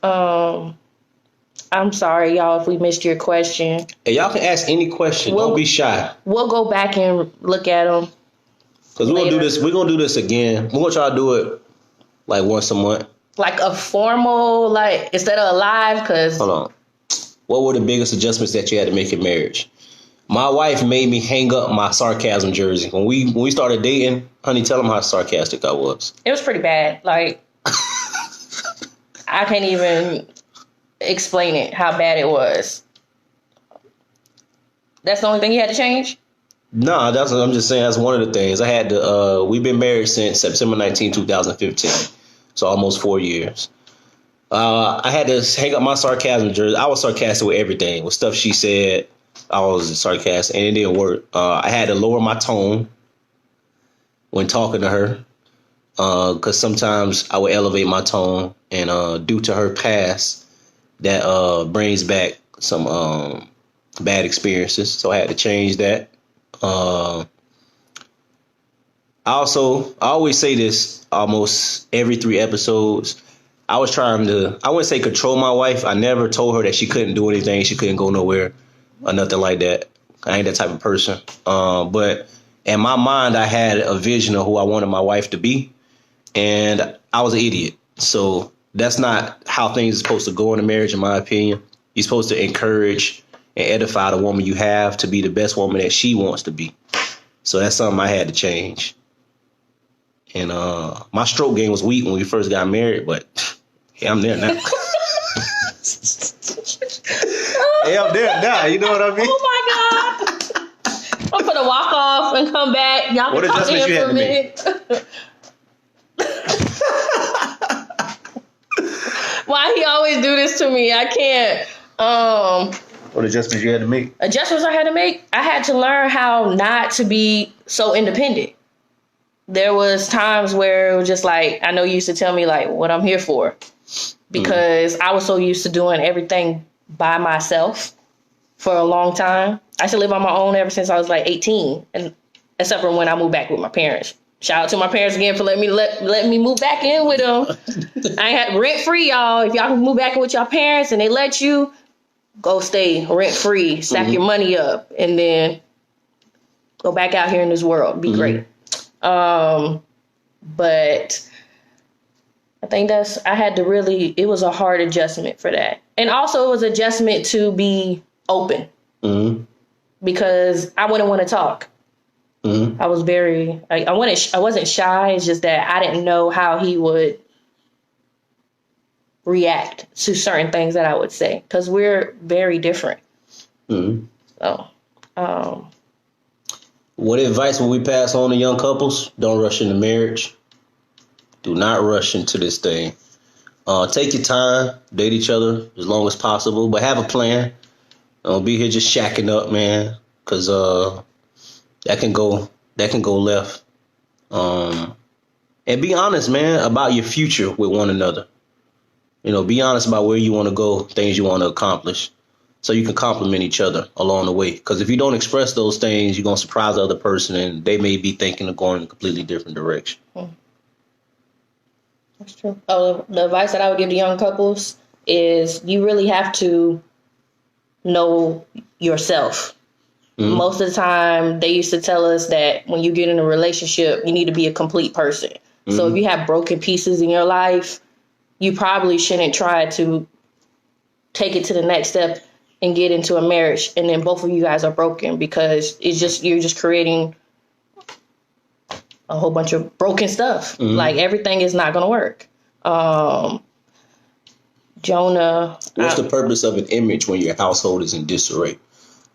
I'm sorry, y'all, if we missed your question. Hey, y'all can ask any question. Don't be shy. We'll go back and look at them. Because we're going to do this. We're going to do this again. We're going to try to do it like once a month. Like a formal, like instead of a live, because... Hold on. What were the biggest adjustments that you had to make in marriage? My wife made me hang up my sarcasm jersey. When we started dating, honey, tell them how sarcastic I was. It was pretty bad. Like, I can't even explain it, how bad it was. That's the only thing you had to change? No, I'm just saying that's one of the things. I had to, we've been married since September 19, 2015. So almost 4 years. I had to hang up my sarcasm jersey. I was sarcastic with everything. With stuff she said, I was sarcastic, and it didn't work. I had to lower my tone when talking to her, because sometimes I would elevate my tone, and due to her past, that brings back some bad experiences. So I had to change that. I always say this almost every 3 episodes. I was trying to, I wouldn't say control my wife. I never told her that she couldn't do anything. She couldn't go nowhere or nothing like that. I ain't that type of person. But in my mind, I had a vision of who I wanted my wife to be. And I was an idiot. So that's not how things are supposed to go in a marriage, in my opinion. You're supposed to encourage and edify the woman you have to be the best woman that she wants to be. So that's something I had to change. And my stroke game was weak when we first got married, but hey, I'm there now. Hey, I'm there now. You know what I mean? Oh my God. I'm gonna walk off and come back. Y'all can talk to him for a minute. Why he always do this to me? I can't. What adjustments you had to make? Adjustments I had to make? I had to learn how not to be so independent. There was times where it was just like, I know you used to tell me like what I'm here for, because I was so used to doing everything by myself for a long time. I used to live on my own ever since I was like 18, and except for when I moved back with my parents. Shout out to my parents again for letting me move back in with them. I ain't had rent free, y'all. If y'all can move back in with your parents and they let you, go stay rent free, stack your money up, and then go back out here in this world. Be great. But I think it was a hard adjustment for that. And also it was adjustment to be open, because I wouldn't want to talk. I was I wasn't shy. It's just that I didn't know how he would react to certain things that I would say, because we're very different. So, what advice would we pass on to young couples? Don't rush into marriage. Do not rush into this thing. Take your time, date each other as long as possible, but have a plan. Don't be here just shacking up, man, because that can go left. And be honest, man, about your future with one another. You know, be honest about where you want to go, things you want to accomplish, so you can compliment each other along the way. Because if you don't express those things, you're going to surprise the other person, and they may be thinking of going in a completely different direction. That's true. Oh, the advice that I would give to young couples is you really have to know yourself. Mm-hmm. Most of the time, they used to tell us that when you get in a relationship, you need to be a complete person. Mm-hmm. So if you have broken pieces in your life, you probably shouldn't try to take it to the next step and get into a marriage. And then both of you guys are broken because you're just creating a whole bunch of broken stuff. Mm-hmm. Like everything is not going to work. Jonah. What's the purpose of an image when your household is in disarray?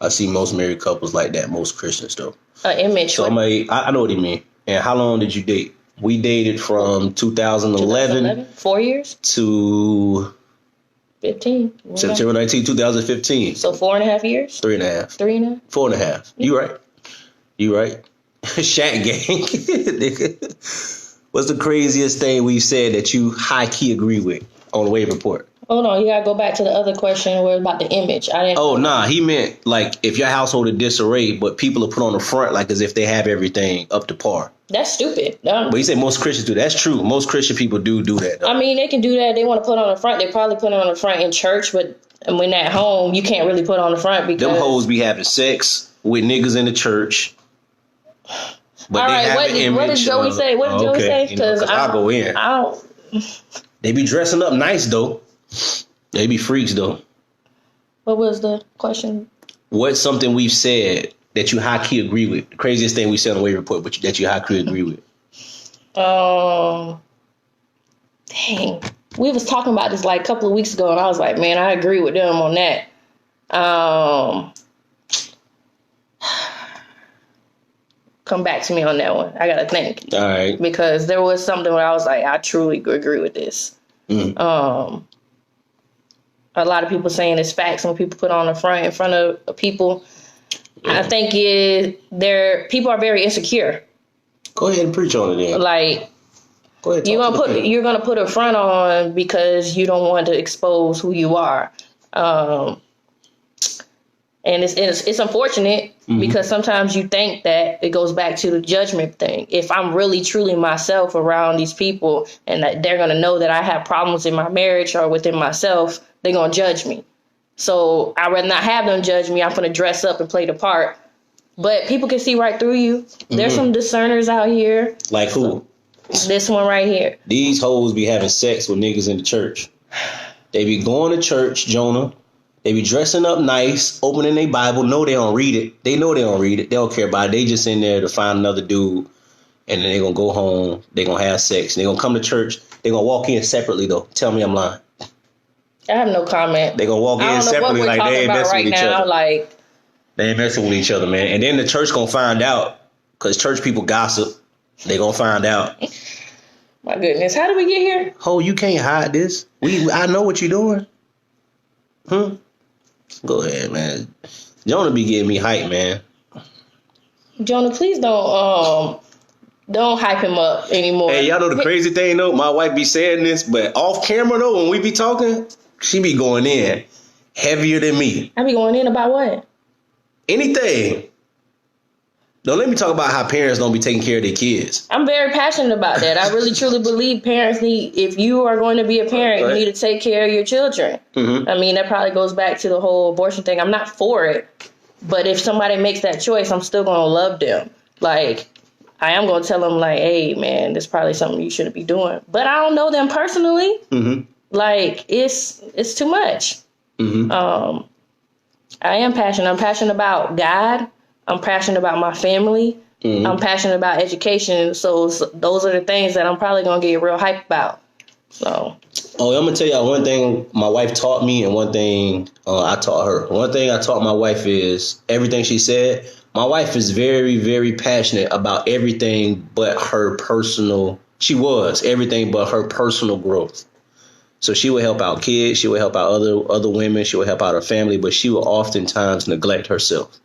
I see most married couples like that, most Christians though. An image. So I know what you mean. And how long did you date? We dated from 2011 4 years to 15. September 19, 2015. So 4.5 years? 3.5. 3.5. 4.5. Yeah. You right. Shaq gang. What's the craziest thing we've said that you high key agree with on the Wave Report? Hold on, you gotta go back to the other question where about the image. He meant like if your household is disarray, but people are put on the front like as if they have everything up to par. That's stupid. But you say most Christians do. That's true. Most Christian people do that. Though. I mean, they can do that. They want to put on the front. They probably put it on the front in church, but when at home, you can't really put on the front because them hoes be having sex with niggas in the church. But all right, what did Joey say? What did Joey say? Because I'll go in. They be dressing up nice though. They be freaks though. What was the question? What's something we've said that you high key agree with? The craziest thing we said on the Wave Report, but that you high key agree with? Dang. We was talking about this like a couple of weeks ago, and I was like, man, I agree with them on that. Come back to me on that one. I gotta think. All right. Because there was something where I was like, I truly agree with this. Mm. A lot of people saying it's facts when people put on the front in front of people. Yeah. I think people are very insecure. Go ahead and preach on it then. Like, go ahead, you're gonna put a front on because you don't want to expose who you are. And it's unfortunate because sometimes you think that it goes back to the judgment thing. If I'm really truly myself around these people and that they're going to know that I have problems in my marriage or within myself, they're going to judge me. So I'd rather not have them judge me. I'm going to dress up and play the part. But people can see right through you. There's some discerners out here. Like who? This one right here. These hoes be having sex with niggas in the church. They be going to church, Jonah. They be dressing up nice, opening their Bible. No, they don't read it. They know they don't read it. They don't care about it. They just in there to find another dude. And then they're going to go home. They're going to have sex. They're going to come to church. They're going to walk in separately, though. Tell me I'm lying. I have no comment. They're going to walk in separately like they ain't messing with each other. Like, they ain't messing with each other, man. And then the church going to find out because church people gossip. They're going to find out. My goodness. How did we get here? Oh, you can't hide this. I know what you're doing. Go ahead, man. Jonah be getting me hype, man. Jonah, please don't hype him up anymore. Hey, y'all know the crazy thing though? My wife be saying this, but off camera though, when we be talking, she be going in heavier than me. I be going in about what? Anything. Don't let me talk about how parents don't be taking care of their kids. I'm very passionate about that. I really truly believe parents if you are going to be a parent, you need to take care of your children. Mm-hmm. I mean, that probably goes back to the whole abortion thing. I'm not for it, but if somebody makes that choice, I'm still going to love them. Like, I am going to tell them like, hey, man, this is probably something you shouldn't be doing. But I don't know them personally. Mm-hmm. Like, it's too much. Mm-hmm. I am passionate. I'm passionate about God. I'm passionate about my family. Mm-hmm. I'm passionate about education. So those are the things that I'm probably going to get real hyped about. So. Oh, I'm going to tell y'all one thing my wife taught me and one thing I taught her. One thing I taught my wife is everything she said. My wife is very, very passionate about everything but her personal. She was everything but her personal growth. So she would help out kids. She would help out other women. She would help out her family. But she would oftentimes neglect herself.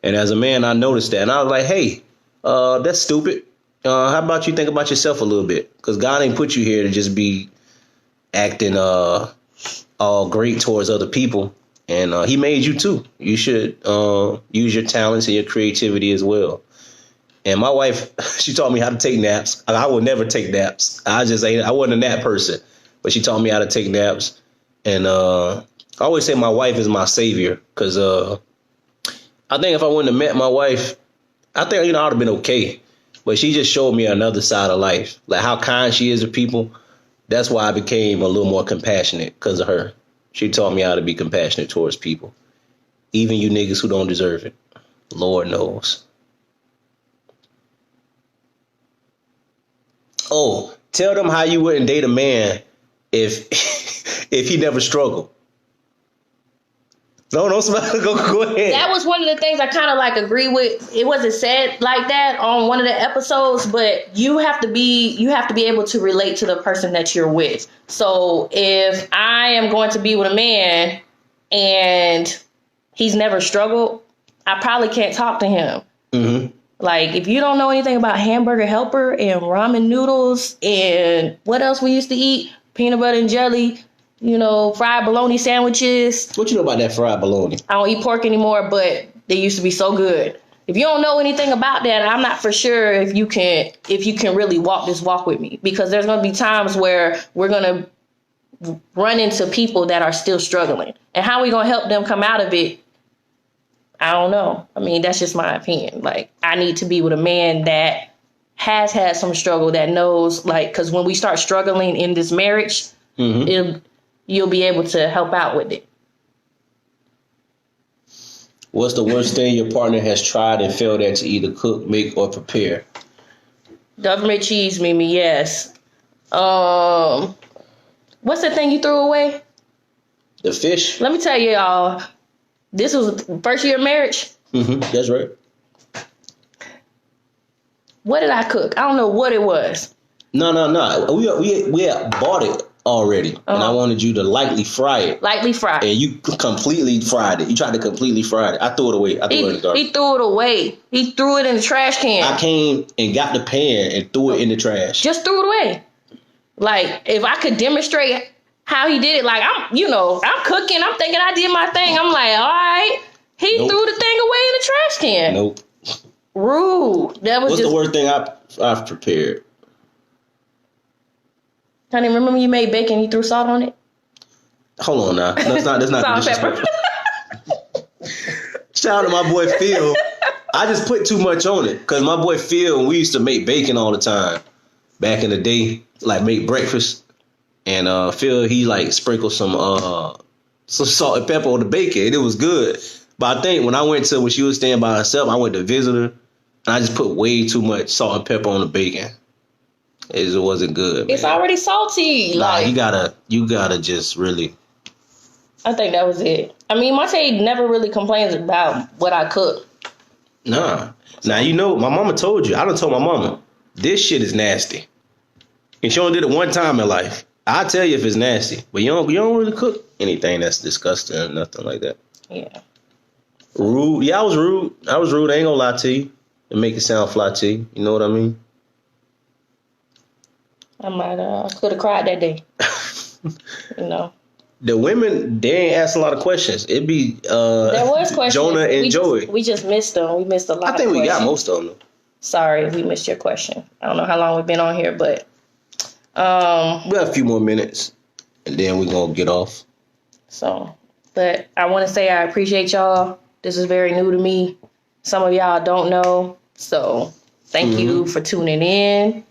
And as a man, I noticed that. And I was like, hey, that's stupid. How about you think about yourself a little bit? Because God ain't put you here to just be acting all great towards other people. And he made you, too. You should use your talents and your creativity as well. And my wife, she taught me how to take naps. I would never take naps. I wasn't a nap person. But she taught me how to take naps. And I always say my wife is my savior because I think if I wouldn't have met my wife, I think, I would have been okay. But she just showed me another side of life, like how kind she is to people. That's why I became a little more compassionate because of her. She taught me how to be compassionate towards people, even you niggas who don't deserve it. Lord knows. Oh, tell them how you wouldn't date a man if if he never struggled. No, go ahead. That was one of the things I kind of like agree with. It wasn't said like that on one of the episodes, but you have to be able to relate to the person that you're with. So if I am going to be with a man and he's never struggled, I probably can't talk to him. Mm-hmm. Like, if you don't know anything about Hamburger Helper and ramen noodles and what else we used to eat, peanut butter and jelly, fried bologna sandwiches. What you know about that fried bologna? I don't eat pork anymore, but they used to be so good. If you don't know anything about that, I'm not for sure if you can really walk this walk with me, because there's going to be times where we're going to run into people that are still struggling. And how we going to help them come out of it, I don't know. I mean, that's just my opinion. Like, I need to be with a man that has had some struggle, that knows, like, because when we start struggling in this marriage, you'll be able to help out with it. What's the worst thing your partner has tried and failed at to either cook, make, or prepare? Government cheese, Mimi, yes. What's the thing you threw away? The fish. Let me tell you, y'all. This was the first year of marriage. That's right. What did I cook? I don't know what it was. No. We had bought it already, and I wanted you to lightly fry it. Lightly fry. And you completely fried it. You tried to completely fry it. I threw it away. He threw it away. He threw it in the trash can. I came and got the pan and threw it in the trash. Just threw it away. Like, if I could demonstrate how he did it, like, I'm cooking, I'm thinking I did my thing. I'm like, all right. He threw the thing away in the trash can. Nope. Rude. What's the worst thing I've prepared? Honey, remember you made bacon, you threw salt on it? Hold on now. That's not salt and pepper. Shout out to my boy Phil. I just put too much on it because my boy Phil, we used to make bacon all the time back in the day, like make breakfast. And Phil, he like sprinkled some salt and pepper on the bacon, and it was good. But I think when she was staying by herself, I went to visit her, and I just put way too much salt and pepper on the bacon. It just wasn't good. It's already salty. Nah, you gotta just really. I think that was it. I mean, Monte never really complains about what I cook. Nah. Now, my mama told you. I done told my mama, this shit is nasty. And she only did it one time in life. I'll tell you if it's nasty. But you don't really cook anything that's disgusting or nothing like that. Yeah. Rude. Yeah, I was rude. I ain't gonna lie to you. And make it sound fly to you. You know what I mean? I might could have cried that day. The women, they ain't asking a lot of questions. It'd be there was questions. Jonah and Joey. We just missed them. We missed a lot. I think we got most of them. Sorry, we missed your question. I don't know how long we've been on here, but we have a few more minutes, and then we're gonna get off. So, but I want to say I appreciate y'all. This is very new to me. Some of y'all don't know, so thank you for tuning in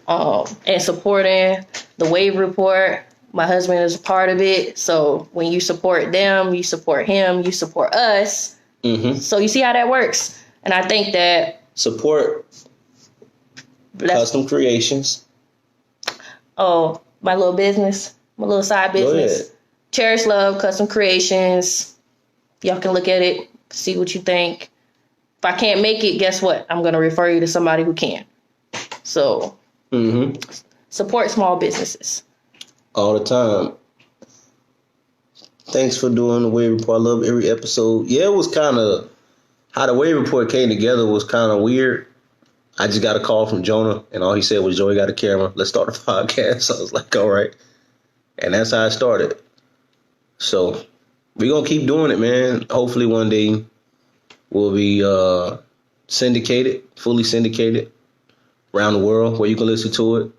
and supporting the Wave Report. My husband is a part of it, so when you support them, you support him, you support us. So you see how that works, and I think that support Custom Creations. Oh, my little business, my little side business. Cherish Love Custom Creations. Y'all can look at it, see what you think. If I can't make it, guess what? I'm going to refer you to somebody who can. So, support small businesses. All the time. Thanks for doing the Wave Report. I love every episode. Yeah, it was kind of, how the Wave Report came together was kind of weird. I just got a call from Jonah, and all he said was, Joey got a camera. Let's start a podcast. So I was like, all right. And that's how I started. So we're going to keep doing it, man. Hopefully one day we'll be syndicated, fully syndicated around the world where you can listen to it.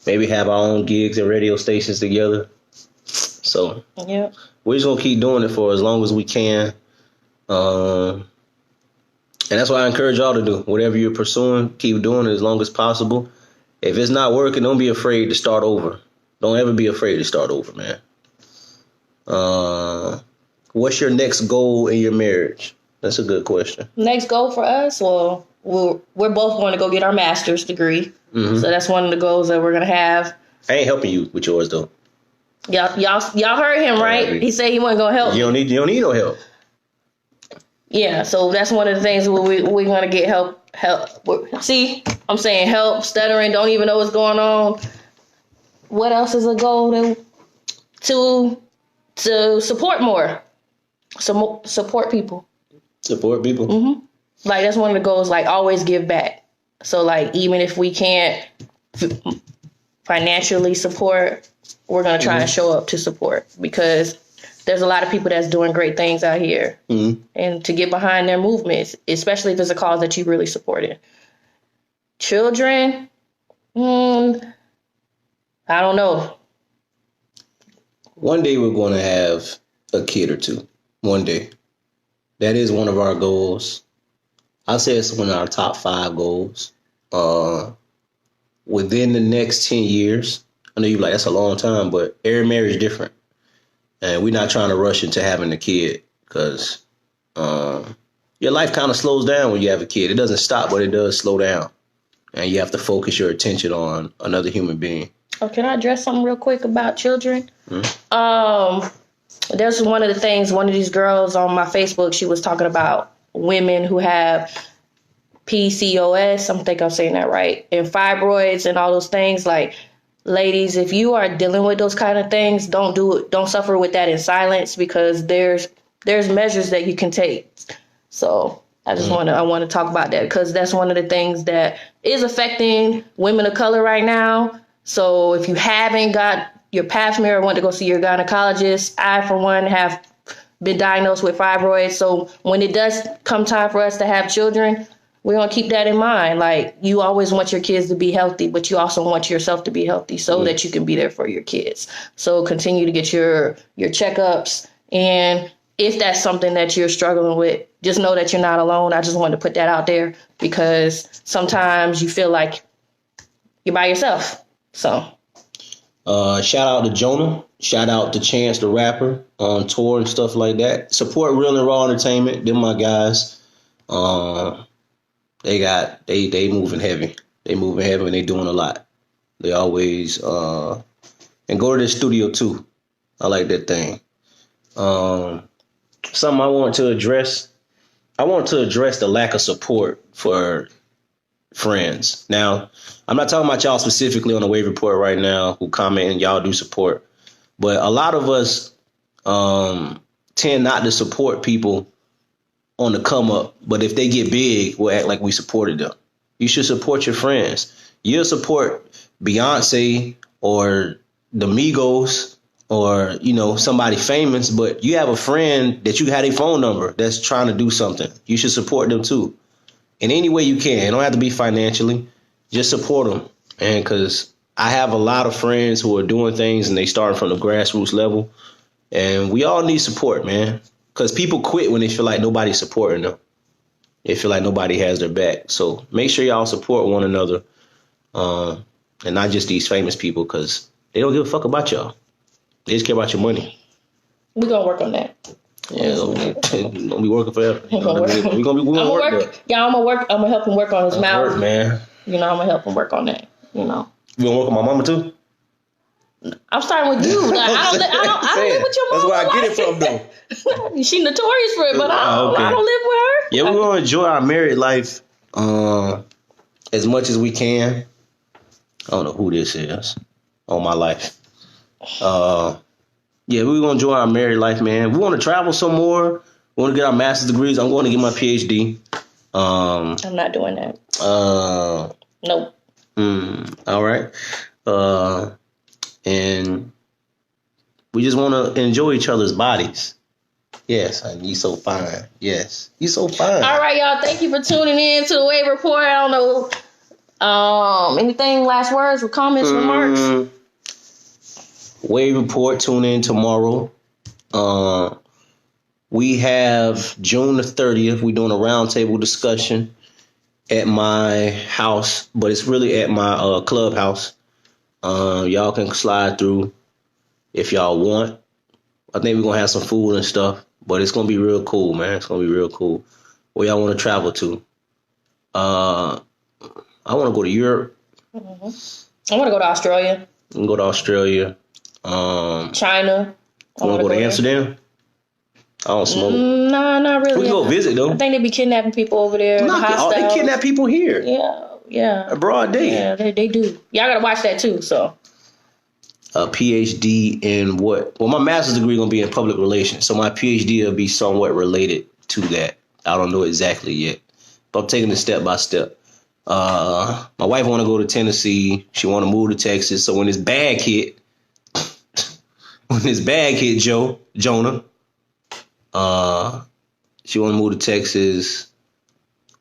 Maybe have our own gigs and radio stations together. So yeah, we're just gonna keep doing it for as long as we can. And that's what I encourage y'all to do. Whatever you're pursuing, keep doing it as long as possible. If it's not working, don't be afraid to start over. Don't ever be afraid to start over, man. What's your next goal in your marriage? That's a good question. Next goal for us, well, we're both going to go get our master's degree. Mm-hmm. So that's one of the goals that we're gonna have. I ain't helping you with yours though. Y'all heard him, right? He said he wasn't gonna help. You don't need no help. Yeah, so that's one of the things where we're gonna get help. See, I'm saying help, stuttering, don't even know what's going on. What else is a goal to support more? Support people. Support people. Mm-hmm. Like that's one of the goals. Like always give back. So like even if we can't financially support, we're gonna try and show up to support because there's a lot of people that's doing great things out here, and to get behind their movements, especially if it's a cause that you really supported. Children, I don't know. One day we're going to have a kid or two. One day. That is one of our goals. I'll say it's one of our top 5 goals. Within the next 10 years, I know you're like, that's a long time, but every marriage is different. And we're not trying to rush into having a kid because your life kind of slows down when you have a kid. It doesn't stop, but it does slow down. And you have to focus your attention on another human being. Oh, can I address something real quick about children? There's one of the things, one of these girls on my Facebook, she was talking about women who have PCOS, I think I'm saying that right, and fibroids and all those things. Like, ladies, if you are dealing with those kind of things, don't suffer with that in silence because there's measures that you can take. So I just want to talk about that because that's one of the things that is affecting women of color right now. So if you haven't got your pap smear or want to go see your gynecologist, I, for one, have been diagnosed with fibroids. So when it does come time for us to have children, we're going to keep that in mind. Like, you always want your kids to be healthy, but you also want yourself to be healthy so that you can be there for your kids. So continue to get your checkups. And if that's something that you're struggling with, just know that you're not alone. I just wanted to put that out there because sometimes you feel like you're by yourself. So shout out to Jonah. Shout out to Chance the Rapper on tour and stuff like that. Support Real and Raw Entertainment. They're my guys. They moving heavy. They moving heavy and they doing a lot. They always and go to the studio too. I like that thing. Something I want to address. I want to address the lack of support for friends. Now, I'm not talking about y'all specifically on the Wave Report right now who comment and y'all do support. But a lot of us tend not to support people on the come up. But if they get big, we'll act like we supported them. You should support your friends. You'll support Beyonce or the Migos or, somebody famous. But you have a friend that you had a phone number that's trying to do something. You should support them, too. In any way you can. It don't have to be financially. Just support them. And because I have a lot of friends who are doing things and they start from the grassroots level. And we all need support, man. Because people quit when they feel like nobody's supporting them. They feel like nobody has their back. So make sure y'all support one another. And not just these famous people because they don't give a fuck about y'all. They just care about your money. We're going to work on that. Yeah, we're gonna be working forever. We're gonna work. Yeah, I'm gonna help him work on his mouth. Work, man. I'm gonna help him work on that. You gonna work on my mama too? I'm starting with you. Like, I don't live with your mama. That's where I get it from, though. She notorious for it, but I don't live with her. Yeah, we're gonna enjoy our married life as much as we can. I don't know who this is on my life. Yeah, we're going to enjoy our married life, man. We want to travel some more. We want to get our master's degrees. I'm going to get my PhD. I'm not doing that. Nope. All right. And we just want to enjoy each other's bodies. Yes, honey, you so fine. Yes, you so fine. All right, y'all. Thank you for tuning in to the Wave Report. I don't know. Anything, last words or comments, remarks? Wave Report, tune in tomorrow. We have June the 30th. We're doing a roundtable discussion at my house, but it's really at my clubhouse. Y'all can slide through if y'all want. I think we're going to have some food and stuff, but it's going to be real cool, man. It's going to be real cool. Where y'all want to travel to? I want to go to Europe. Mm-hmm. I want to go to Australia. We can go to Australia. China. I want to go to Amsterdam. I don't smoke. Nah, not really. We can go visit, though. I think they be kidnapping people over there. They kidnap people here. Yeah. A broad day. Yeah, they do. Y'all got to watch that, too, so. A PhD in what? Well, my master's degree going to be in public relations, so my PhD will be somewhat related to that. I don't know exactly yet, but I'm taking it step by step. My wife want to go to Tennessee. She want to move to Texas. So when this bag hit Jonah, she want to move to Texas.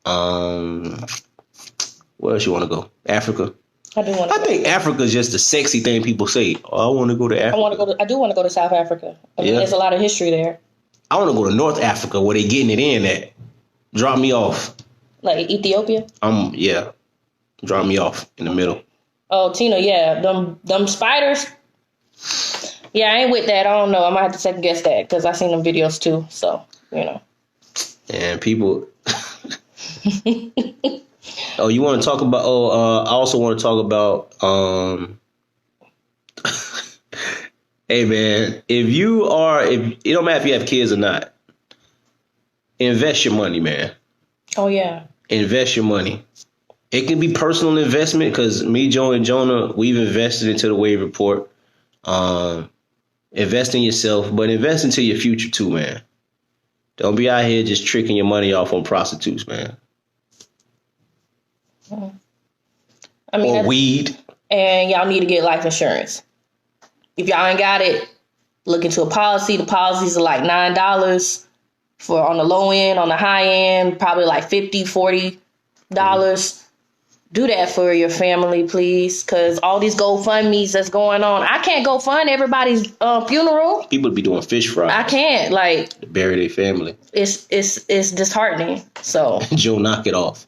Where else you want to go? Africa. I think Africa is just the sexy thing people say. Oh, I want to go to Africa. I do want to go to South Africa. I mean, there's a lot of history there. I want to go to North Africa where they getting it in at. Drop me off. Like Ethiopia? Drop me off in the middle. Oh, Tina, yeah. Them spiders. Yeah, I ain't with that. I don't know. I might have to second guess that because I seen them videos too. So, you know. And people. Oh, you want to talk about? I also want to talk about. Hey man, if it don't matter if you have kids or not, invest your money, man. Oh yeah. Invest your money. It can be personal investment because me, Joe, and Jonah, we've invested into the Wave Report. Invest in yourself, but invest into your future too, man. Don't be out here just tricking your money off on prostitutes, man. I mean, or weed. And y'all need to get life insurance. If y'all ain't got it, look into a policy. The policies are like $9 for on the low end. On the high end, probably like $50, $40. Do that for your family, please, because all these GoFundMes that's going on. I can't go fund everybody's funeral. People be doing fish fries. I can't, like, to bury their family. It's disheartening. So Joe, knock it off.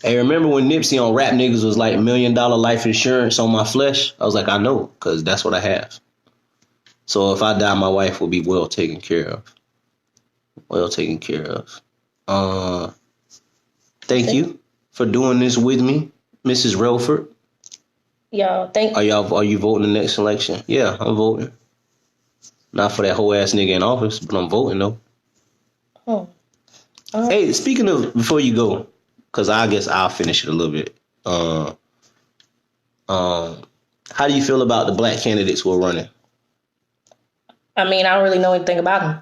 Hey, remember when Nipsey on Rap Niggas was like $1 million life insurance on my flesh? I was like, I know, because that's what I have. So if I die, my wife will be well taken care of. Well taken care of. Thank you for doing this with me, Mrs. Relford. Y'all, are you voting the next election? Yeah, I'm voting. Not for that whole ass nigga in office, but I'm voting though. Oh. Hey, speaking of, before you go, because I guess I'll finish it a little bit. How do you feel about the black candidates who are running? I mean, I don't really know anything about them.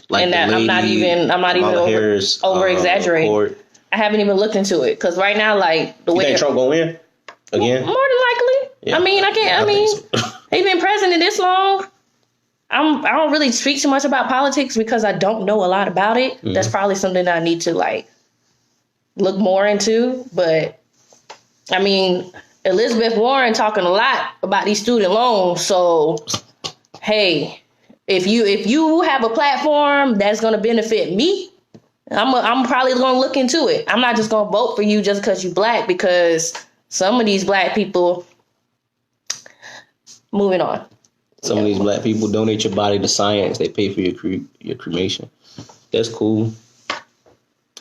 Like and that lady, I'm not even over exaggerating. I haven't even looked into it because right now, like the way. You think Trump gonna win again? More than likely. Yeah, I mean, he's been president this long. I don't really speak too much about politics because I don't know a lot about it. Mm-hmm. That's probably something that I need to like look more into. But I mean, Elizabeth Warren talking a lot about these student loans. So, hey, if you have a platform that's going to benefit me, I'm probably going to look into it. I'm not just going to vote for you just because you're black, because some of these black people, moving on. Some of these black people donate your body to science. They pay for your cremation. That's cool.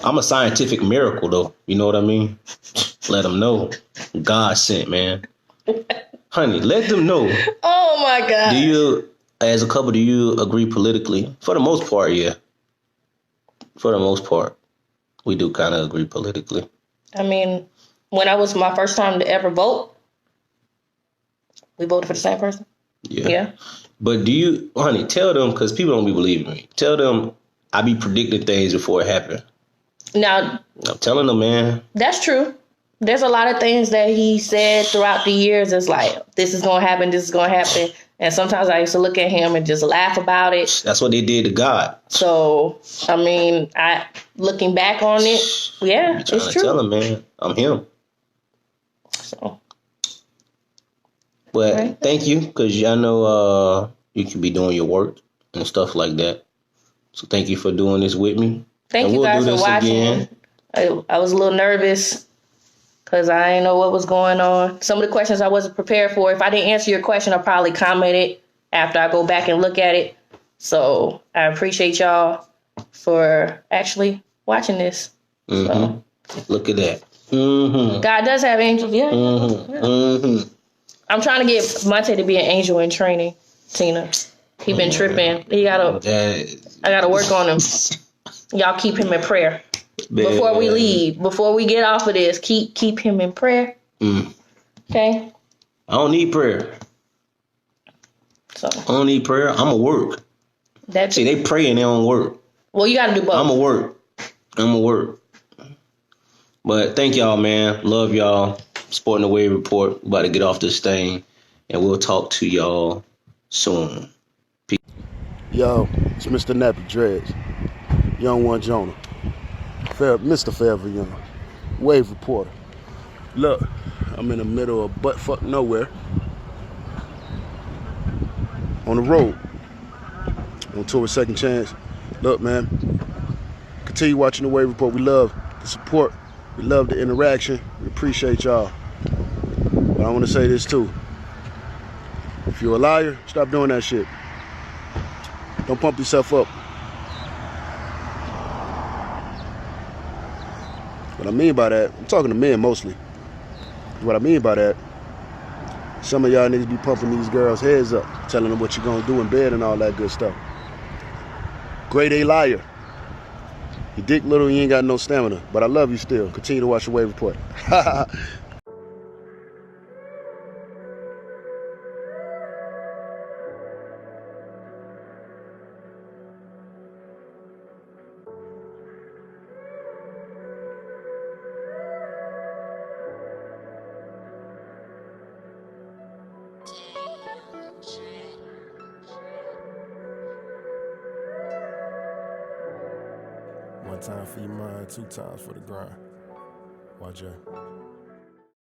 I'm a scientific miracle, though. You know what I mean? Let them know. God sent, man. Honey, let them know. Oh, my God. As a couple, do you agree politically? For the most part, yeah. For the most part, we do kind of agree politically. I mean, when I was my first time to ever vote, we voted for the same person. Yeah. But do you, honey, tell them, because people don't be believing me. Tell them I be predicting things before it happen. Now, I'm telling them, man. That's true. There's a lot of things that he said throughout the years. It's like, this is going to happen, this is going to happen. And sometimes I used to look at him and just laugh about it. That's what they did to God. So, I mean, looking back on it, yeah, it's true. Tell him, man, I'm him. So, But Right. thank you, because I know you could be doing your work and stuff like that. So thank you for doing this with me. Thank And you we'll guys do for this watching. again. I was a little nervous because I didn't know what was going on. Some of the questions I wasn't prepared for. If I didn't answer your question, I'll probably comment it after I go back and look at it. So I appreciate y'all for actually watching this. Mm-hmm. So. Look at that. Mm-hmm. God does have angels, yeah. Mm-hmm. Mm-hmm. I'm trying to get Monte to be an angel in training, Tina. He been tripping. I gotta work on him. Y'all keep him in prayer. Before we leave, before we get off of this, keep him in prayer. Okay? I don't need prayer. So I don't need prayer. I'm a work. See, they pray and they don't work. Well, you gotta do both. I'm a work. But thank y'all, man. Love y'all. Sporting the Wave Report. About to get off this thing. And we'll talk to y'all soon. Peace. Yo, it's Mr. Nappy Dreads. Young One Jonah. Mr. Forever Young. Wave Reporter. Look, I'm in the middle of buttfuck nowhere. On the road. On tour with Second Chance. Look, man. Continue watching the Wave Report. We love the support. We love the interaction. We appreciate y'all. But I want to say this too. If you're a liar, stop doing that shit. Don't pump yourself up. What I mean by that, I'm talking to men mostly. What I mean by that, some of y'all niggas be pumping these girls' heads up, telling them what you're gonna do in bed and all that good stuff. Grade A liar. You dick little, you ain't got no stamina. But I love you still. Continue to watch the Wave Report. One time for your mind, two times for the grind. Watch out.